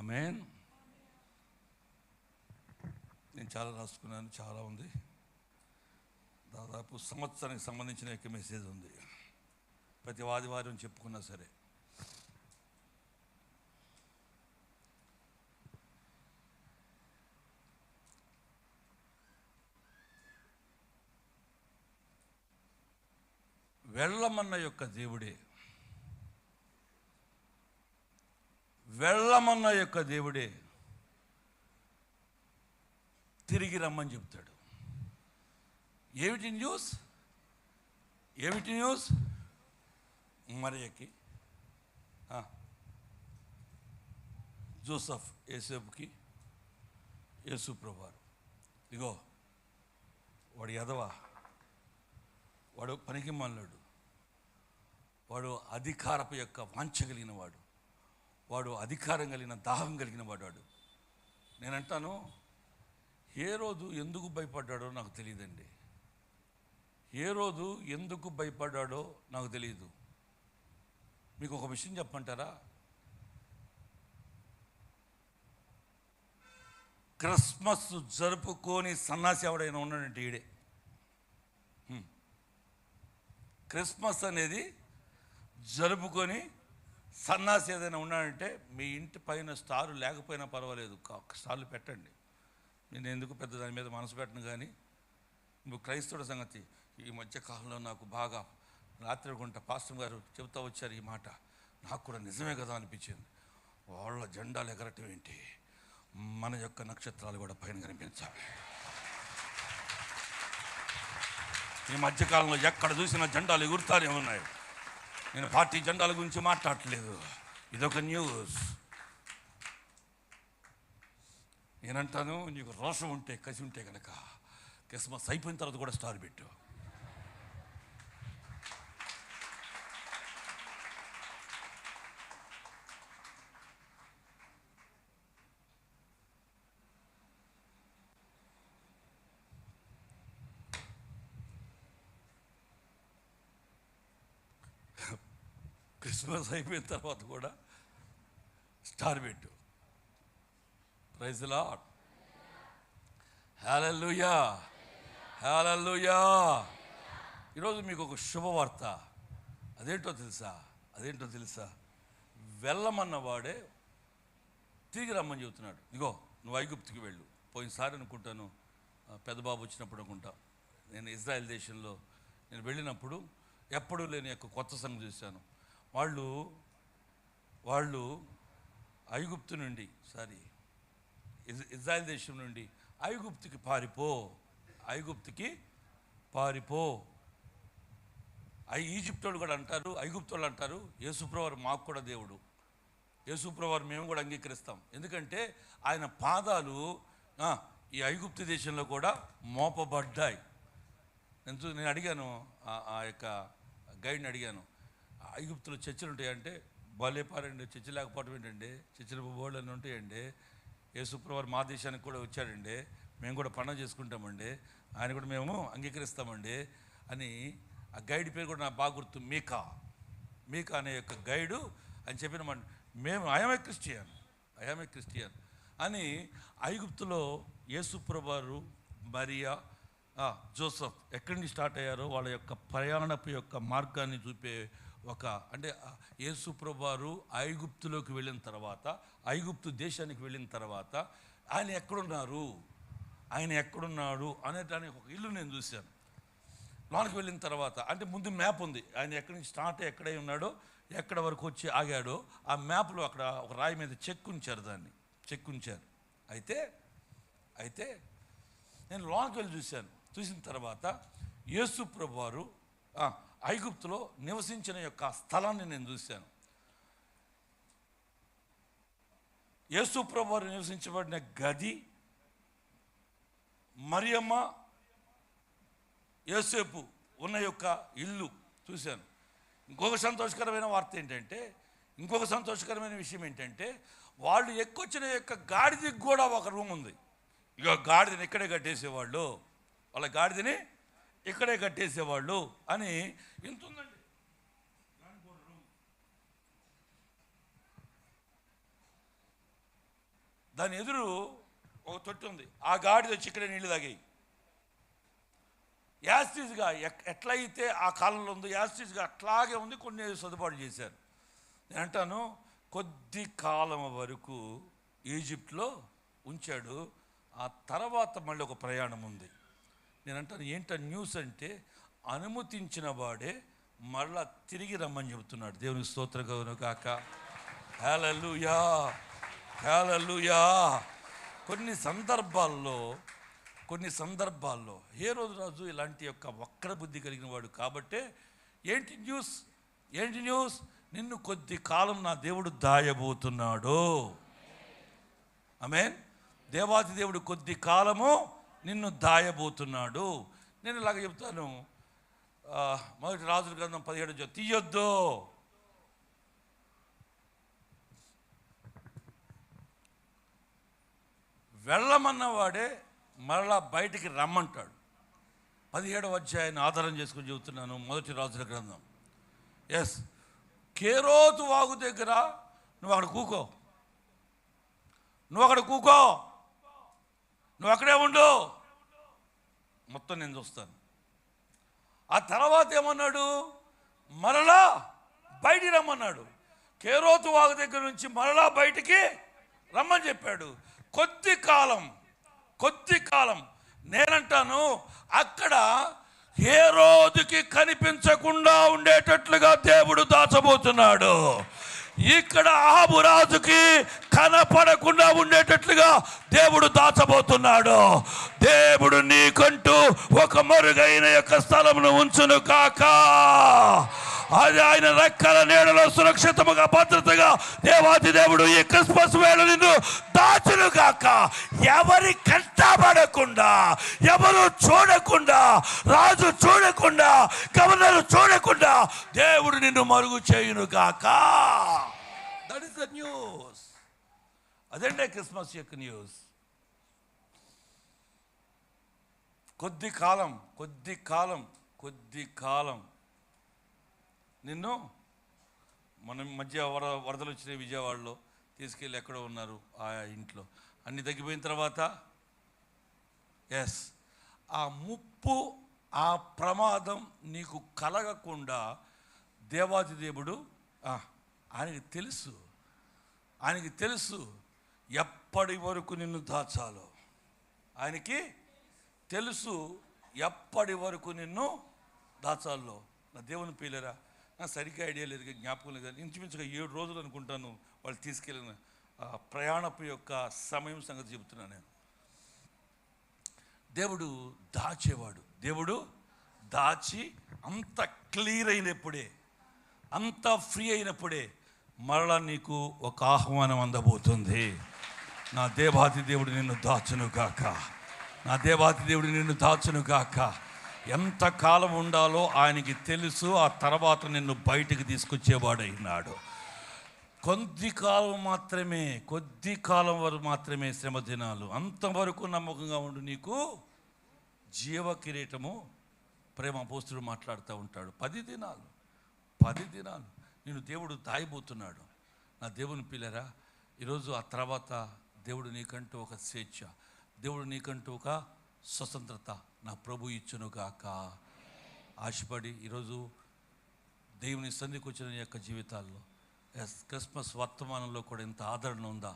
ఆమేన్. నేను చాలా రాసుకున్నాను, చాలా ఉంది. దాదాపు సంవత్సరానికి సంబంధించిన యొక్క మెసేజ్ ఉంది. ప్రతి ఆదివారం చెప్పుకున్నా సరే. వెళ్ళమన్న యొక్క దేవుడే, వెళ్ళమన్న యొక్క దేవుడే తిరిగి రమ్మని చెప్తాడు. ఏమిటి న్యూస్? ఏమిటి న్యూస్? మరియకి, జోసఫ్, యేసేపుకి, యేసు ప్రభువారు, ఇగో వాడు ఎదవ, వాడు పనికి మాలినాడు, వాడు అధికారపు యొక్క వాంఛ కలిగిన వాడు, వాడు అధికారం కలిగిన దాహం కలిగిన వాడు. నేనంటాను, ఏ రోజు ఎందుకు భయపడ్డాడో నాకు తెలియదండి. ఏ రోజు ఎందుకు భయపడ్డాడో నాకు తెలియదు. మీకు ఒక విషయం చెప్పమంటారా? క్రిస్మస్ జరుపుకొని సన్నాసి ఎవడైనా ఉన్నాడంటే ఈడే. క్రిస్మస్ అనేది జరుపుకొని సన్నాసి ఏదైనా ఉన్నాడంటే మీ ఇంటి పైన స్టారు లేకపోయినా పర్వాలేదు, స్టార్లు పెట్టండి. నేను ఎందుకు పెద్ద దాని మీద మనసు పెట్టను. కానీ నువ్వు క్రైస్తవుల సంగతి ఈ మధ్య కాలంలో నాకు బాగా రాత్రి గుంట పాస్టర్ గారు చెబుతూ వచ్చారు ఈ మాట, నాకు కూడా నిజమే కదా అనిపించింది. వాళ్ళ జెండాలు ఎగరటం ఏంటి, మన యొక్క నక్షత్రాలు కూడా పైన కనిపించాలి. ఈ మధ్యకాలంలో ఎక్కడ చూసినా జెండాలు ఎగురుతానే ఉన్నాయి. నేను పార్టీ జెండాల గురించి మాట్లాడట్లేదు, ఇదొక న్యూస్. నేనంటాను, నీకు రోషం ఉంటే, కసి ఉంటే కనుక క్రిస్మస్ అయిపోయిన తర్వాత కూడా స్టార్ పెట్టు. క్రిస్మస్ అయిపోయిన తర్వాత కూడా స్టార్ పెట్టు. Praise the Lord. Hallelujah hallelujah ఈరోజు మీకు ఒక శుభవార్త. అదేంటో తెలుసా? వెళ్ళమన్నవాడే తిరిగి రమ్మని చెబుతున్నాడు. ఇగో నువ్వు ఐగుప్తుకి వెళ్ళు. పోయినసారి అనుకుంటాను పెద్ద బాబు వచ్చినప్పుడు అనుకుంటా, నేను ఇజ్రాయెల్ దేశంలో నేను వెళ్ళినప్పుడు ఎప్పుడూ లేని యొక్క కొత్త సంగతి చూశాను. వాళ్ళు ఐగుప్తు నుండి ఇజ్రాయెల్ దేశం నుండి ఐగుప్తుకి పారిపో. ఈజిప్ట్ వాళ్ళు కూడా అంటారు, ఐగుప్తు వాళ్ళు అంటారు, యేసుప్రభువారు మాకు కూడా దేవుడు, యేసుప్రభువారు మేము కూడా అంగీకరిస్తాం. ఎందుకంటే ఆయన పాదాలు ఈ ఐగుప్తు దేశంలో కూడా మోపబడ్డాయి. నేను అడిగాను, ఆ యొక్క గైడ్ని అడిగాను, ఐగుప్తులో చర్చలు ఉంటాయంటే, బాలేపారండి చర్చ లేకపోవడం ఏంటండి, చర్చలు బోర్డు అని ఉంటాయండి, యేసుప్రభువారు మా దేశానికి కూడా వచ్చాడండి, మేము కూడా పండుగ చేసుకుంటామండి, ఆయన కూడా మేము అంగీకరిస్తామండి అని. ఆ గైడ్ పేరు కూడా నాకు బాగా గుర్తు, మీకా అనే యొక్క గైడు అని చెప్పిన మేము ఐఎమ్ ఏ క్రిస్టియన్ అని. ఐగుప్తులో యేసుప్రభువారు, మరియా, జోసెఫ్ ఎక్కడి నుంచి స్టార్ట్ అయ్యారో వాళ్ళ యొక్క ప్రయాణపు యొక్క మార్గాన్ని చూపే అంటే యేసుప్రభువారు ఐగుప్తులోకి వెళ్ళిన తర్వాత, ఐగుప్తు దేశానికి వెళ్ళిన తర్వాత ఆయన ఎక్కడున్నాడు అనేటానికి ఒక ఇల్లు నేను చూశాను. లోనికి వెళ్ళిన తర్వాత అంటే ముందు మ్యాప్ ఉంది, ఆయన ఎక్కడి నుంచి స్టార్ట్ అయ్యి ఎక్కడై ఉన్నాడో ఎక్కడ వరకు వచ్చి ఆగాడో ఆ మ్యాప్లో అక్కడ ఒక రాయి మీద చెక్ ఉంచారు. అయితే నేను లోనికి వెళ్ళి చూసిన తర్వాత యేసుప్రభువారు ఐగుప్తులో నివసించిన యొక్క స్థలాన్ని నేను చూశాను. యేసుప్రభువారు నివసించబడిన గది, మరియమ్మ, యోసేపు ఉన్న యొక్క ఇల్లు చూశాను. ఇంకొక సంతోషకరమైన విషయం ఏంటంటే వాళ్ళు ఎక్కొచ్చిన యొక్క గాడిదకి కూడా ఒక రూమ్ ఉంది. ఇక గాడిదని ఇక్కడే కట్టేసేవాళ్ళు, వాళ్ళ గాడిదని ఇక్కడే కట్టేసేవాళ్ళు అని ఎంత ఉందండి. దాని ఎదురు ఒక తొట్టి ఉంది, ఆ గాడిద వచ్చి ఇక్కడే నీళ్ళు తాగాయి. యాస్టీస్గా ఎట్లయితే ఆ కాలంలో ఉందో యాస్టీస్గా అట్లాగే ఉంది. కొన్ని సదుపాటు చేశారు. నేను అంటాను, కొద్ది కాలం వరకు ఈజిప్ట్లో ఉంచాడు, ఆ తర్వాత మళ్ళీ ఒక ప్రయాణం ఉంది. నేను అంటాను, ఏంట న్యూస్ అంటే అనుమతించిన వాడే మళ్ళా తిరిగి రమ్మని చెబుతున్నాడు. దేవునికి స్తోత్రం కలుగును గాక. హల్లెలూయా. కొన్ని సందర్భాల్లో హేరోదు రాజు ఇలాంటి యొక్క వక్ర బుద్ధి కలిగిన వాడు కాబట్టే ఏంటి న్యూస్ నిన్ను కొద్ది కాలం నా దేవుడు దాయబోతున్నాడు. ఆమేన్. దేవాది దేవుడు కొద్ది కాలము నిన్ను దాయబోతున్నాడు. నేను ఇలాగ చెప్తాను, మొదటి రాజుల గ్రంథం 17 తీయొద్దు. వెళ్ళమన్నవాడే మరలా బయటికి రమ్మంటాడు. 17వ అధ్యాయాన్ని ఆధారం చేసుకుని చెబుతున్నాను. మొదటి రాజుల గ్రంథం. కేరోతు వాగు దగ్గర నువ్వు అక్కడ కూకో, నువ్వు అక్కడే ఉండు, మొత్తం నేను చూస్తాను. ఆ తర్వాత ఏమన్నాడు, మరలా బయటికి రమ్మన్నాడు. కేరోతు వాగు దగ్గర నుంచి మరలా బయటికి రమ్మని చెప్పాడు. కొద్ది కాలం నేనంటాను, అక్కడ హేరోదుకి కనిపించకుండా ఉండేటట్లుగా దేవుడు దాచబోతున్నాడు. ఇక్కడ అహాబు రాజుకి కనపడకుండా ఉండేటట్లుగా దేవుడు దాచబోతున్నాడు. దేవుడు నీకంటూ ఒక మరుగైన యొక్క స్థలమును ఉంచును కాక. అది ఆయన రెక్కల నీడలో సురక్షితముగా భద్రతగా దేవాది దేవుడు ఈ క్రిస్మస్ వేళ నిన్ను దాచును కాక. ఎవరి కంటపడకుండా, ఎవరు చూడకుండా, రాజు చూడకుండా, గవర్నర్ చూడకుండా దేవుడు నిన్ను మరుగు చేయును కాక. That is the news. అదంటే క్రిస్మస్ యొక్క న్యూస్. కొద్ది కాలం నిన్ను మన మధ్య వరదలు వచ్చినాయి, విజయవాడలో తీసుకెళ్ళి ఎక్కడో ఉన్నారు ఆ ఇంట్లో. అన్ని తగ్గిపోయిన తర్వాత ఆ ముప్పు ఆ ప్రమాదం నీకు కలగకుండా దేవాది దేవుడు ఆయనకి తెలుసు ఎప్పటి వరకు నిన్ను దాచాలో. ఆయనకి తెలుసు ఎప్పటి వరకు నిన్ను దాచాలో. నా దేవుని పీలేరా, నాకు సరిగ్గా ఐడియా లేదు, జ్ఞాపకం లేదు. ఇంచుమించుగా 7 రోజులు అనుకుంటాను వాళ్ళు తీసుకెళ్ళిన ప్రయాణపు యొక్క సమయం సంగతి చెబుతున్నాను నేను. దేవుడు దాచేవాడు. దేవుడు దాచి అంత క్లియర్ అయినప్పుడే, అంత ఫ్రీ అయినప్పుడే మరలా నీకు ఒక ఆహ్వానం అందబోతుంది. నా దేవాతి దేవుడు నిన్ను దాచును గాక. నా దేవాతి దేవుడు నిన్ను దాచును గాక. ఎంత కాలం ఉండాలో ఆయనకి తెలుసు. ఆ తర్వాత నిన్ను బయటికి తీసుకొచ్చేవాడైనాడు. కొద్ది కాలం వరకు మాత్రమే శ్రమ దినాలు. అంతవరకు నమ్మకంగా ఉండు, నీకు జీవ కిరీటము. ప్రేమ అపోస్తుడు మాట్లాడుతూ ఉంటాడు. 10 దినాలు నిన్ను దేవుడు దాయబోతున్నాడు. నా దేవుని పిల్లరా, ఈరోజు ఆ తర్వాత దేవుడు నీకంటూ ఒక స్వేచ్ఛ, దేవుడు నీకంటూ ఒక స్వతంత్రత నా ప్రభు ఇచ్చునుగాక. ఆశపడి ఈరోజు దేవుని సన్నిధికి వచ్చిన ఈ యొక్క జీవితాల్లో క్రిస్మస్ వర్తమానంలో కూడా ఇంత ఆదరణ ఉందా?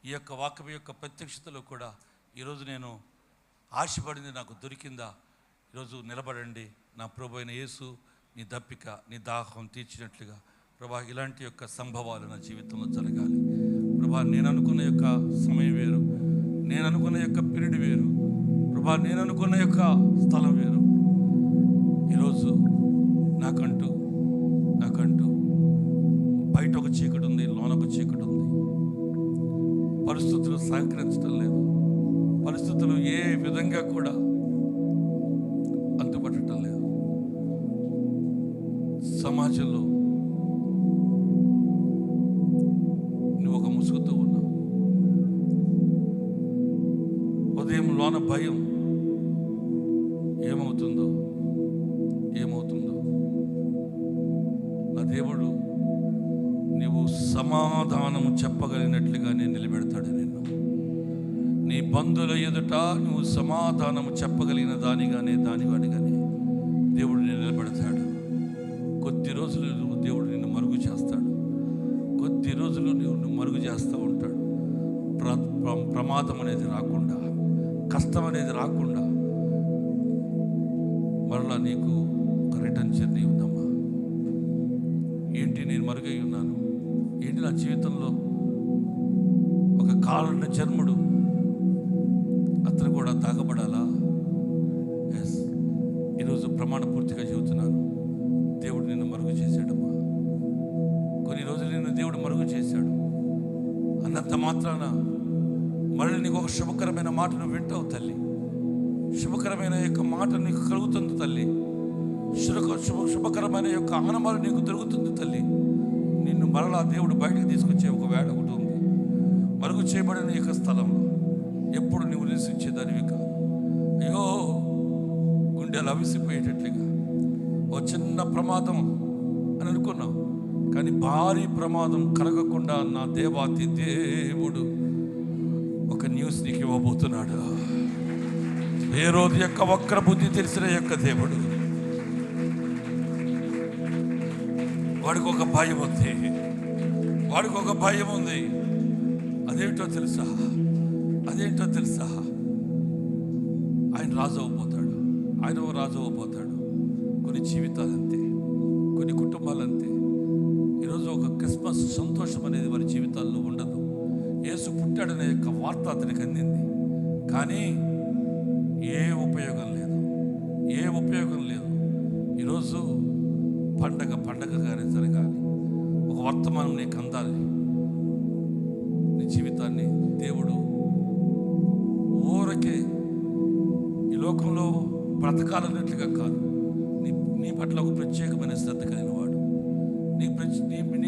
ఈ యొక్క వాక్యం యొక్క ప్రత్యక్షతలో కూడా ఈరోజు నేను ఆశపడింది నాకు దొరికిందా? ఈరోజు నిలబడండి. నా ప్రభు అయిన యేసు నీ దప్పిక, నీ దాహం తీర్చినట్లుగా ప్రభా ఇలాంటి యొక్క సంభవాలు నా జీవితంలో జరగాలి. ప్రభా నేను అనుకున్న యొక్క సమయం వేరు, నేను అనుకున్న యొక్క పీరియడ్ వేరు, ప్రభా నేను అనుకున్న యొక్క స్థలం వేరు. ఈరోజు నాకంటూ బయట ఒక చీకటి ఉంది, లోన ఒక చీకటి ఉంది. పరిస్థితులు సహకరించడం లేదు. పరిస్థితులు ఏ విధంగా కూడా అంతుపట్టడం లేదు. సమాజంలో నువ్వు ఒక ముసుగుతూ ఉన్నావు. ఉదయం లోన భయం, ఏమవుతుందో నా దేవుడు నీవు సమాధానము చెప్పగలిగినట్లుగానే నిలబెడతాడు నిన్ను. నీ బంధువుల ఎదుట నువ్వు సమాధానము చెప్పగలిగిన దానివాడిగానే దేవుడు నిన్ను నిలబెడతాడు. కొద్ది రోజులు దేవుడు నిన్ను మరుగు చేస్తాడు. కొద్ది రోజులు నువ్వు మరుగు చేస్తూ ఉంటాడు. ప్రమాదం అనేది రాకుండా, కష్టం అనేది రాకుండా మరలా నీకు ఒక రిటర్న్ జర్నీ ఉందమ్మా. ఏంటి నేను మరుగై ఉన్నాను? ఏంటి నా జీవితంలో ఒక కాలన్న జన్ముడు అతను కూడా తాగబడాలా? ఎస్, ఈరోజు ప్రమాణ పూర్తిగా చెబుతున్నాను. దేవుడు నిన్ను మరుగు చేశాడమ్మా. కొన్ని రోజులు నిన్ను దేవుడు మరుగు చేశాడు. అన్నంత మాత్రాన మళ్ళీ నీకు ఒక శుభకరమైన మాటను వింటావు తల్లి. శుభకరమైన యొక్క మాట నీకు కలుగుతుంది తల్లి. శుభకరమైన యొక్క ఆనమాలు నీకు దొరుకుతుంది తల్లి. నిన్ను మరలా దేవుడు బయటకు తీసుకొచ్చే ఒక వేళ ఒకటి ఉంది. మరుగు చేయబడిన యొక్క స్థలంలో ఎప్పుడు నువ్వు నివసించేదానివి కాదు. అయ్యో, గుండెలు అవిసిపోయేటట్లుగా ఓ చిన్న ప్రమాదం అని అనుకున్నావు, కానీ భారీ ప్రమాదం కలగకుండా నా దేవాతి దేవుడు ఒక న్యూస్ నీకు ఇవ్వబోతున్నాడు. హేరోదు యొక్క వక్ర బుద్ధి తెలిసిన యొక్క దేవుడు, వాడికి ఒక భయం ఉంది. అదేంటో తెలుసా? ఆయన రాజు అవ్వబోతాడు. కొన్ని జీవితాలంతే, కొన్ని కుటుంబాలంతే. ఈరోజు ఒక క్రిస్మస్ సంతోషం అనేది వారి జీవితాల్లో ఉండదు. యేసు పుట్టాడనే యొక్క వార్త అతనికి అందింది, కానీ ఏ ఉపయోగం లేదు. ఈరోజు పండగగానే జరగాలి. ఒక వర్తమానం నీకు అందాలి. నీ జీవితాన్ని దేవుడు ఊరకే ఈ లోకంలో బ్రతకాలన్నట్లుగా కాదు, నీ పట్ల ఒక ప్రత్యేకమైన శ్రద్ధ కలిగిన వాడు, నీ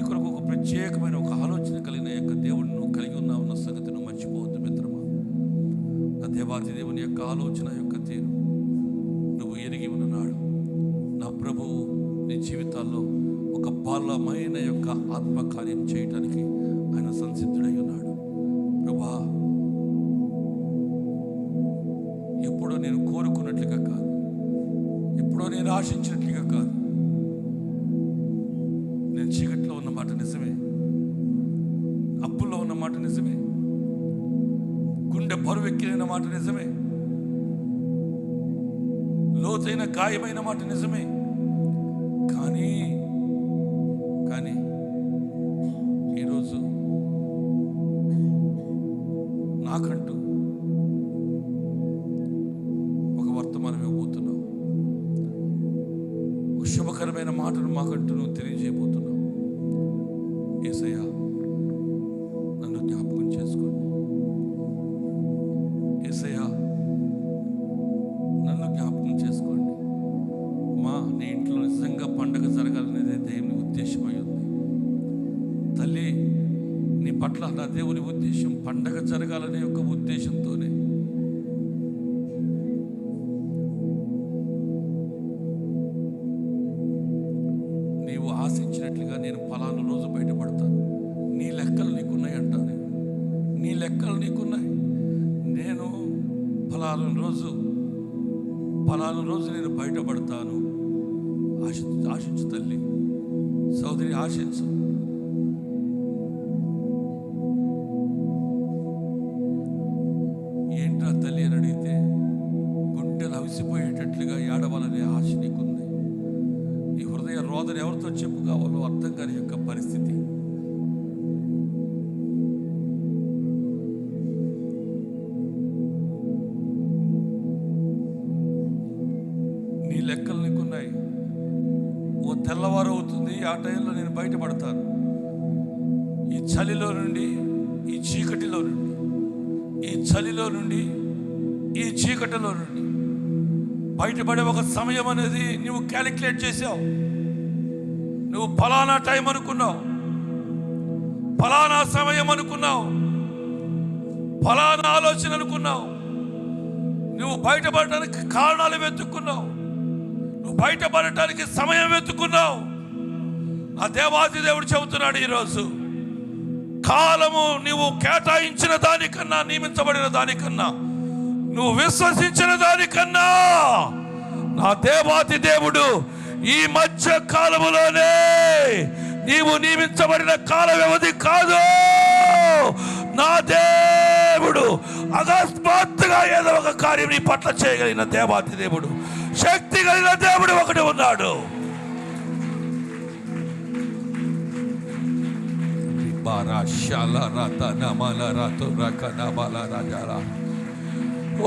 కొరకు ఒక ప్రత్యేకమైన ఒక ఆలోచన కలిగిన యొక్క దేవుడిని నువ్వు కలిగి ఉన్నావున్న సంగతి నువ్వు మర్చిపోవద్దు మిత్రమా. నా దేవాది దేవుని యొక్క ఆలోచన యొక్క తీరు నువ్వు ఎరిగి ఉన్నాడు. నా ప్రభువు నీ జీవితాల్లో ఒక బలమైన యొక్క ఆత్మకార్యం చేయటానికి ఆయన సంసిద్ధుడై ఉన్నాడు. ప్రభా, ఎప్పుడో నేను కోరుకున్నట్లుగా కాదు, నేను ఆశించినట్లుగా కాదు. నేను చీకట్లో ఉన్న మాట నిజమే, అప్పుల్లో ఉన్న మాట నిజమే, గుండె బరువెక్కిన మాట నిజమే, లోతైన గాయమైన మాట నిజమే. కానీ ఈరోజు నాకంటూ ఒక వర్తమానం ఇవ్వబోతున్నావు, ఒక శుభకరమైన మాటను మాకంటూ నువ్వు తెలియజేయబోతున్నావు. యేసయ్యా, నన్ను జ్ఞాపకం చేసుకోండి. యేసయ్యా, నన్ను జ్ఞాపకం చేసుకోండి. నీ ఇంట్లో నిజంగా పండుగ జరగాలనేదే దేవుని ఉద్దేశమై ఉంది. తల్లి, నీ పట్ల నా దేవుని ఉద్దేశం పండగ జరగాలనే ఒక ఉద్దేశంతోనే నీవు ఆశించినట్లుగా నేను ఫలానా రోజు బయటపడతాను. నీ లెక్కలు నీకున్నాయి అంటాను. నీ లెక్కలు నీకున్నాయి. నేను ఫలానా రోజు నేను బయటపడతాను. ఆశించు తల్లి, సోదరి, ఆశించు. ఏంట్రా తల్లి అని అడిగితే గుండెలు అవిసిపోయేటట్లుగా ఏడవాలనే ఆశ నీకుంది. నీ హృదయ రోదన ఎవరితో చెప్పుకోవాలో అర్థం కాని యొక్క పరిస్థితి. నీ లెక్కలు నీకున్నాయి. ఓ తెల్లవారు అవుతుంది, ఆ టైంలో నేను బయటపడతాను. ఈ చలిలో నుండి, ఈ చీకటిలో నుండి, ఈ చలిలో నుండి, ఈ చీకటిలో నుండి బయటపడే ఒక సమయం అనేది నువ్వు క్యాలిక్యులేట్ చేసావు. నువ్వు ఫలానా టైం అనుకున్నావు, ఫలానా సమయం అనుకున్నావు, ఫలానా ఆలోచన అనుకున్నావు. నువ్వు బయటపడటానికి కారణాలు వెతుక్కున్నావు, నువ్వు బయటపడటానికి సమయం వెతుక్కున్నావు. ఆ దేవాది దేవుడు చెబుతున్నాడు ఈరోజు, కాలము నువ్వు కేటాయించిన దానికన్నా, నియమించబడిన దానికన్నా, నువ్వు విశ్వసించిన దానికన్నా నా దేవాది దేవుడు ఈ మధ్య కాలములోనే, నీవు నియమించబడిన కాల వ్యవధి కాదు, నా దేవుడు అకస్మాత్తుగా ఏదో ఒక కార్యం నీ పట్ల చేయగలిగిన దేవాది దేవుడు, శక్తి కలిగిన దేవుడు ఒకటి ఉన్నాడు.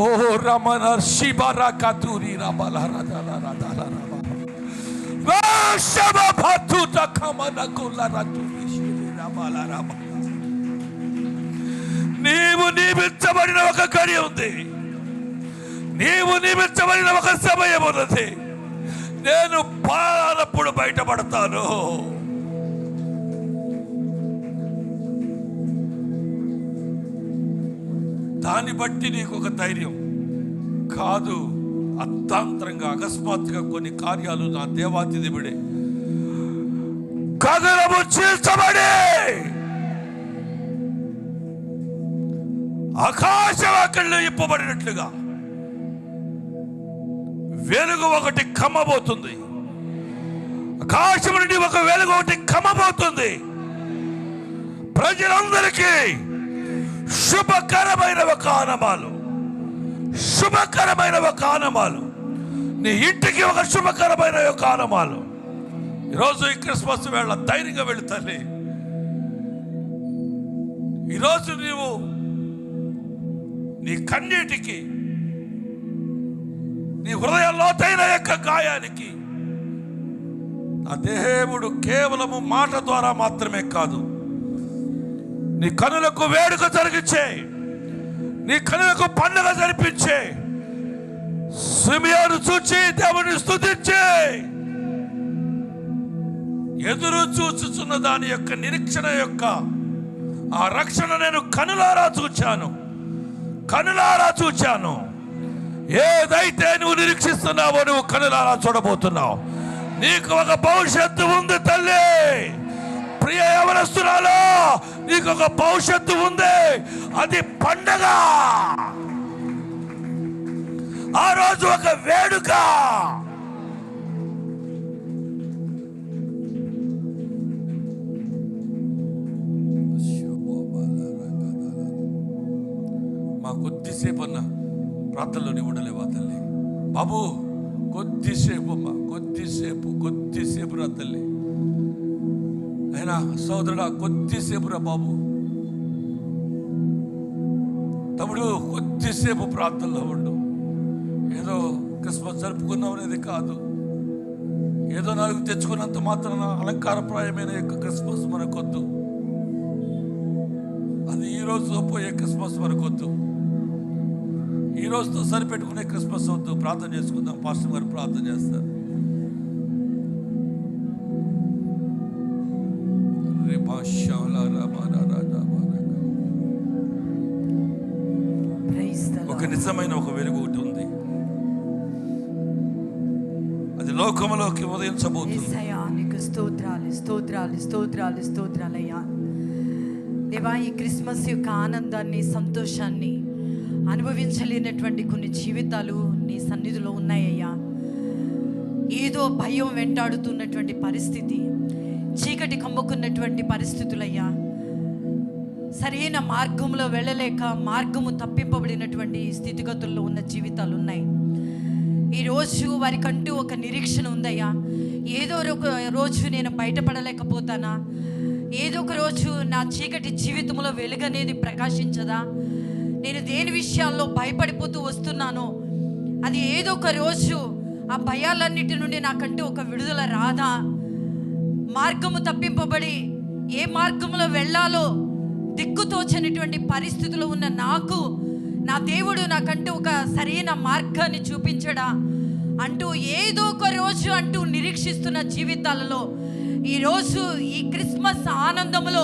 ఓ రమణ శిబర కతురి రబల రదల రదల రబ వాషబ భతుత కమన కుల రతురి శిరి రబల రబ. నీవు నియమించబడిన ఒక గడి ఉంది, నీవు నియమించబడిన ఒక సమయం ఉన్నది. నేను పాలనప్పుడు బయటపడతాను. దాన్ని బట్టి నీకు ఒక ధైర్యం కాదు. అర్థాంతరంగా అకస్మాత్తుగా కొన్ని కార్యాలు నా దేవాతి దేవుడే గగనము చీల్చబడి ఆకాశవాకళ్ళు ఇప్పబడినట్లుగా వెలుగు ఒకటి కమ్మబోతుంది. ఆకాశం నుండి ఒక వెలుగు ఒకటి కమ్మబోతుంది. ప్రజలందరికీ శుభకరమైన ఒక ఆనమాలు, శుభకరమైన ఒక ఆనమాలు, నీ ఇంటికి ఒక శుభకరమైన ఒక ఆనమాలు. ఈరోజు ఈ క్రిస్మస్ వేళ ధైర్యంగా వెళ్ళు తల్లి. ఈరోజు నీవు నీ కన్నీటికి, నీ హృదయ లోతైన యొక్క గాయానికి ఆ దేవుడు కేవలము మాట ద్వారా మాత్రమే కాదు, నీ కనులకు వేడుక జరిగించే, నీ కనులకు పండుగ జరిపించే, సిమియోను చూచి దేవుని స్తుతించే, ఎదురు చూచుచున్న దాని యొక్క నిరీక్షణ యొక్క ఆ రక్షణ నేను కనులారా చూచాను. ఏదైతే నువ్వు నిరీక్షిస్తున్నావో నువ్వు కనులారా చూడబోతున్నావు. నీకు ఒక భవిష్యత్తు ఉంది తల్లి. ప్రియ యవనస్తురాలు, నీకు ఒక భవిష్యత్తు ఉంది. అది పండగ. ఆ రోజు ఒక వేడుక. ప్రార్థనలోనే ఉండలేవా తల్లి? బాబు కొద్దిసేపు అమ్మా, కొద్దిసేపు రా తల్లి. అయినా సోదరుడా కొద్దిసేపు రా బాబు. తమ్ముడు కొద్దిసేపు ప్రార్థనలో ఉండు. ఏదో క్రిస్మస్ జరుపుకున్నాం అనేది కాదు, ఏదో 4 తెచ్చుకున్నంత మాత్రాన అలంకారప్రాయమైన యొక్క క్రిస్మస్ మనకొద్దు. అది ఈ రోజుతో పోయే క్రిస్మస్ మనకొద్దు, ఈ రోజుతో సరిపెట్టుకునే క్రిస్మస్ వద్దు. ప్రార్థన చేసుకుందాం. పాస్టర్ గారు ప్రార్థన చేస్తారు. ఒక నిజమైన ఒక వెలుగు ఒకటి ఉంది, అది లోకములోకి ఉదయించబోతుంది. స్తోత్రాలయ్యా దేవా. ఈ క్రిస్మస్ యొక్క ఆనందాన్ని, సంతోషాన్ని అనుభవించలేనటువంటి కొన్ని జీవితాలు నీ సన్నిధిలో ఉన్నాయ్యా. ఏదో భయం వెంటాడుతున్నటువంటి పరిస్థితి, చీకటి కమ్ముకున్నటువంటి పరిస్థితులయ్యా. సరైన మార్గంలో వెళ్ళలేక మార్గము తప్పింపబడినటువంటి స్థితిగతుల్లో ఉన్న జీవితాలు ఉన్నాయి. ఈరోజు వారికంటూ ఒక నిరీక్షణ ఉందయ్యా. ఏదో ఒక రోజు నేను బయటపడలేకపోతానా, ఏదో ఒక రోజు నా చీకటి జీవితంలో వెలుగనేది ప్రకాశించదా, నేను దేని విషయాల్లో భయపడిపోతూ వస్తున్నానో అది ఏదో ఒక రోజు ఆ భయాలన్నిటి నుండి నాకంటూ ఒక విడుదల రాదా, మార్గము తప్పింపబడి ఏ మార్గంలో వెళ్ళాలో దిక్కుతోచనిటువంటి పరిస్థితిలో ఉన్న నాకు నా దేవుడు నాకంటూ ఒక సరైన మార్గాన్ని చూపించడా అంటూ ఏదో ఒక రోజు అంటూ నిరీక్షిస్తున్న జీవితాలలో ఈరోజు ఈ క్రిస్మస్ ఆనందములో,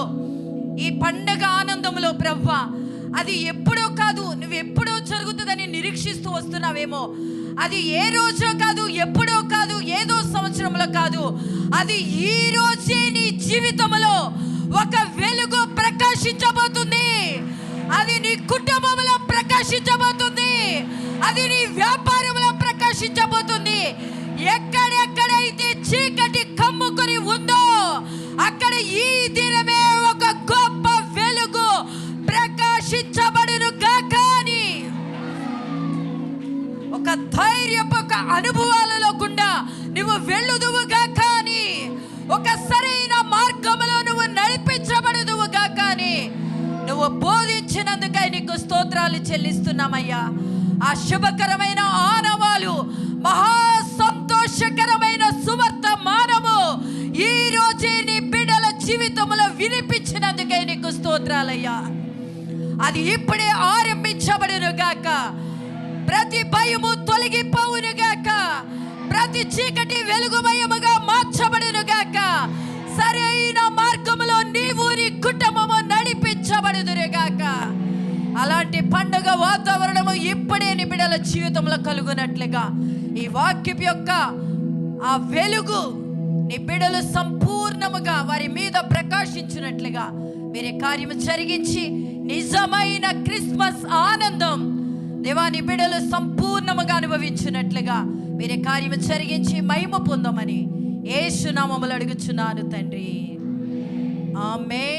ఈ పండగ ఆనందములో ప్రభువా, అది ఎప్పుడో కాదు, నువ్వు ఎప్పుడో జరుగుతుందని నిరీక్షిస్తూ వస్తున్నావేమో, అది ఏ రోజో కాదు, ఎప్పుడో కాదు, ఏదో సంవత్సరంలో కాదు, అది ఈ రోజే నీ జీవితంలో ఒక వెలుగు ప్రకాశించబోతుంది. అది నీ కుటుంబంలో ప్రకాశించబోతుంది, అది నీ వ్యాపారంలో ప్రకాశించబోతుంది. ఎక్కడెక్కడైతే చీకటి కమ్ముకొని ఉందో అక్కడ ఈ దినమే ఒక గొప్ప వెలుగు ప్రకాశించబడును గాక అని ఒక ధైర్యపు ఒక అనుభవాలలో గుండా నువ్వు వెళ్ళుదువు గాక అని, ఒక సరైన మార్గంలో నువ్వు నడిపించబడుదువు గాక అని నువ్వు బోధించినందుకై నీకు స్తోత్రాలు చెల్లిస్తున్నామయ్యా. ఆ శుభకరమైన ఆనవాలు, మహా సంతోషకరమైన సువర్తమానము ఈ రోజే నీ బిడ్డల జీవితంలో వినిపించినందుకై నీకు స్తోత్రాలయ్యా. అది ఇప్పుడే ఆరంభించబడును గాక. ప్రతి భయము తొలగిపోవును గాక, ప్రతి చీకటి వెలుగుమయముగా మార్చబడును గాక. సరైన మార్గములో నీవు నీ కుటుంబము నడిపించబడుదురు గాక. అలాంటి పండుగ వాతావరణము ఇప్పుడే నీ బిడ్డల జీవితంలో కలుగునట్లుగా ఈ వాక్యం యొక్క ఆ వెలుగు నీ బిడ్డలు సంపూర్ణముగా వారి మీద ప్రకాశించినట్లుగా మీరే కార్యము జరిగించి నిజమైన క్రిస్మస్ ఆనందం దేవా నీ బిడ్డలు సంపూర్ణముగా అనుభవించినట్లుగా మీరే కార్యము జరిగించి మహిమ పొందమని యేసు నామములో అడుగుచున్నాను తండ్రి. ఆమేన్.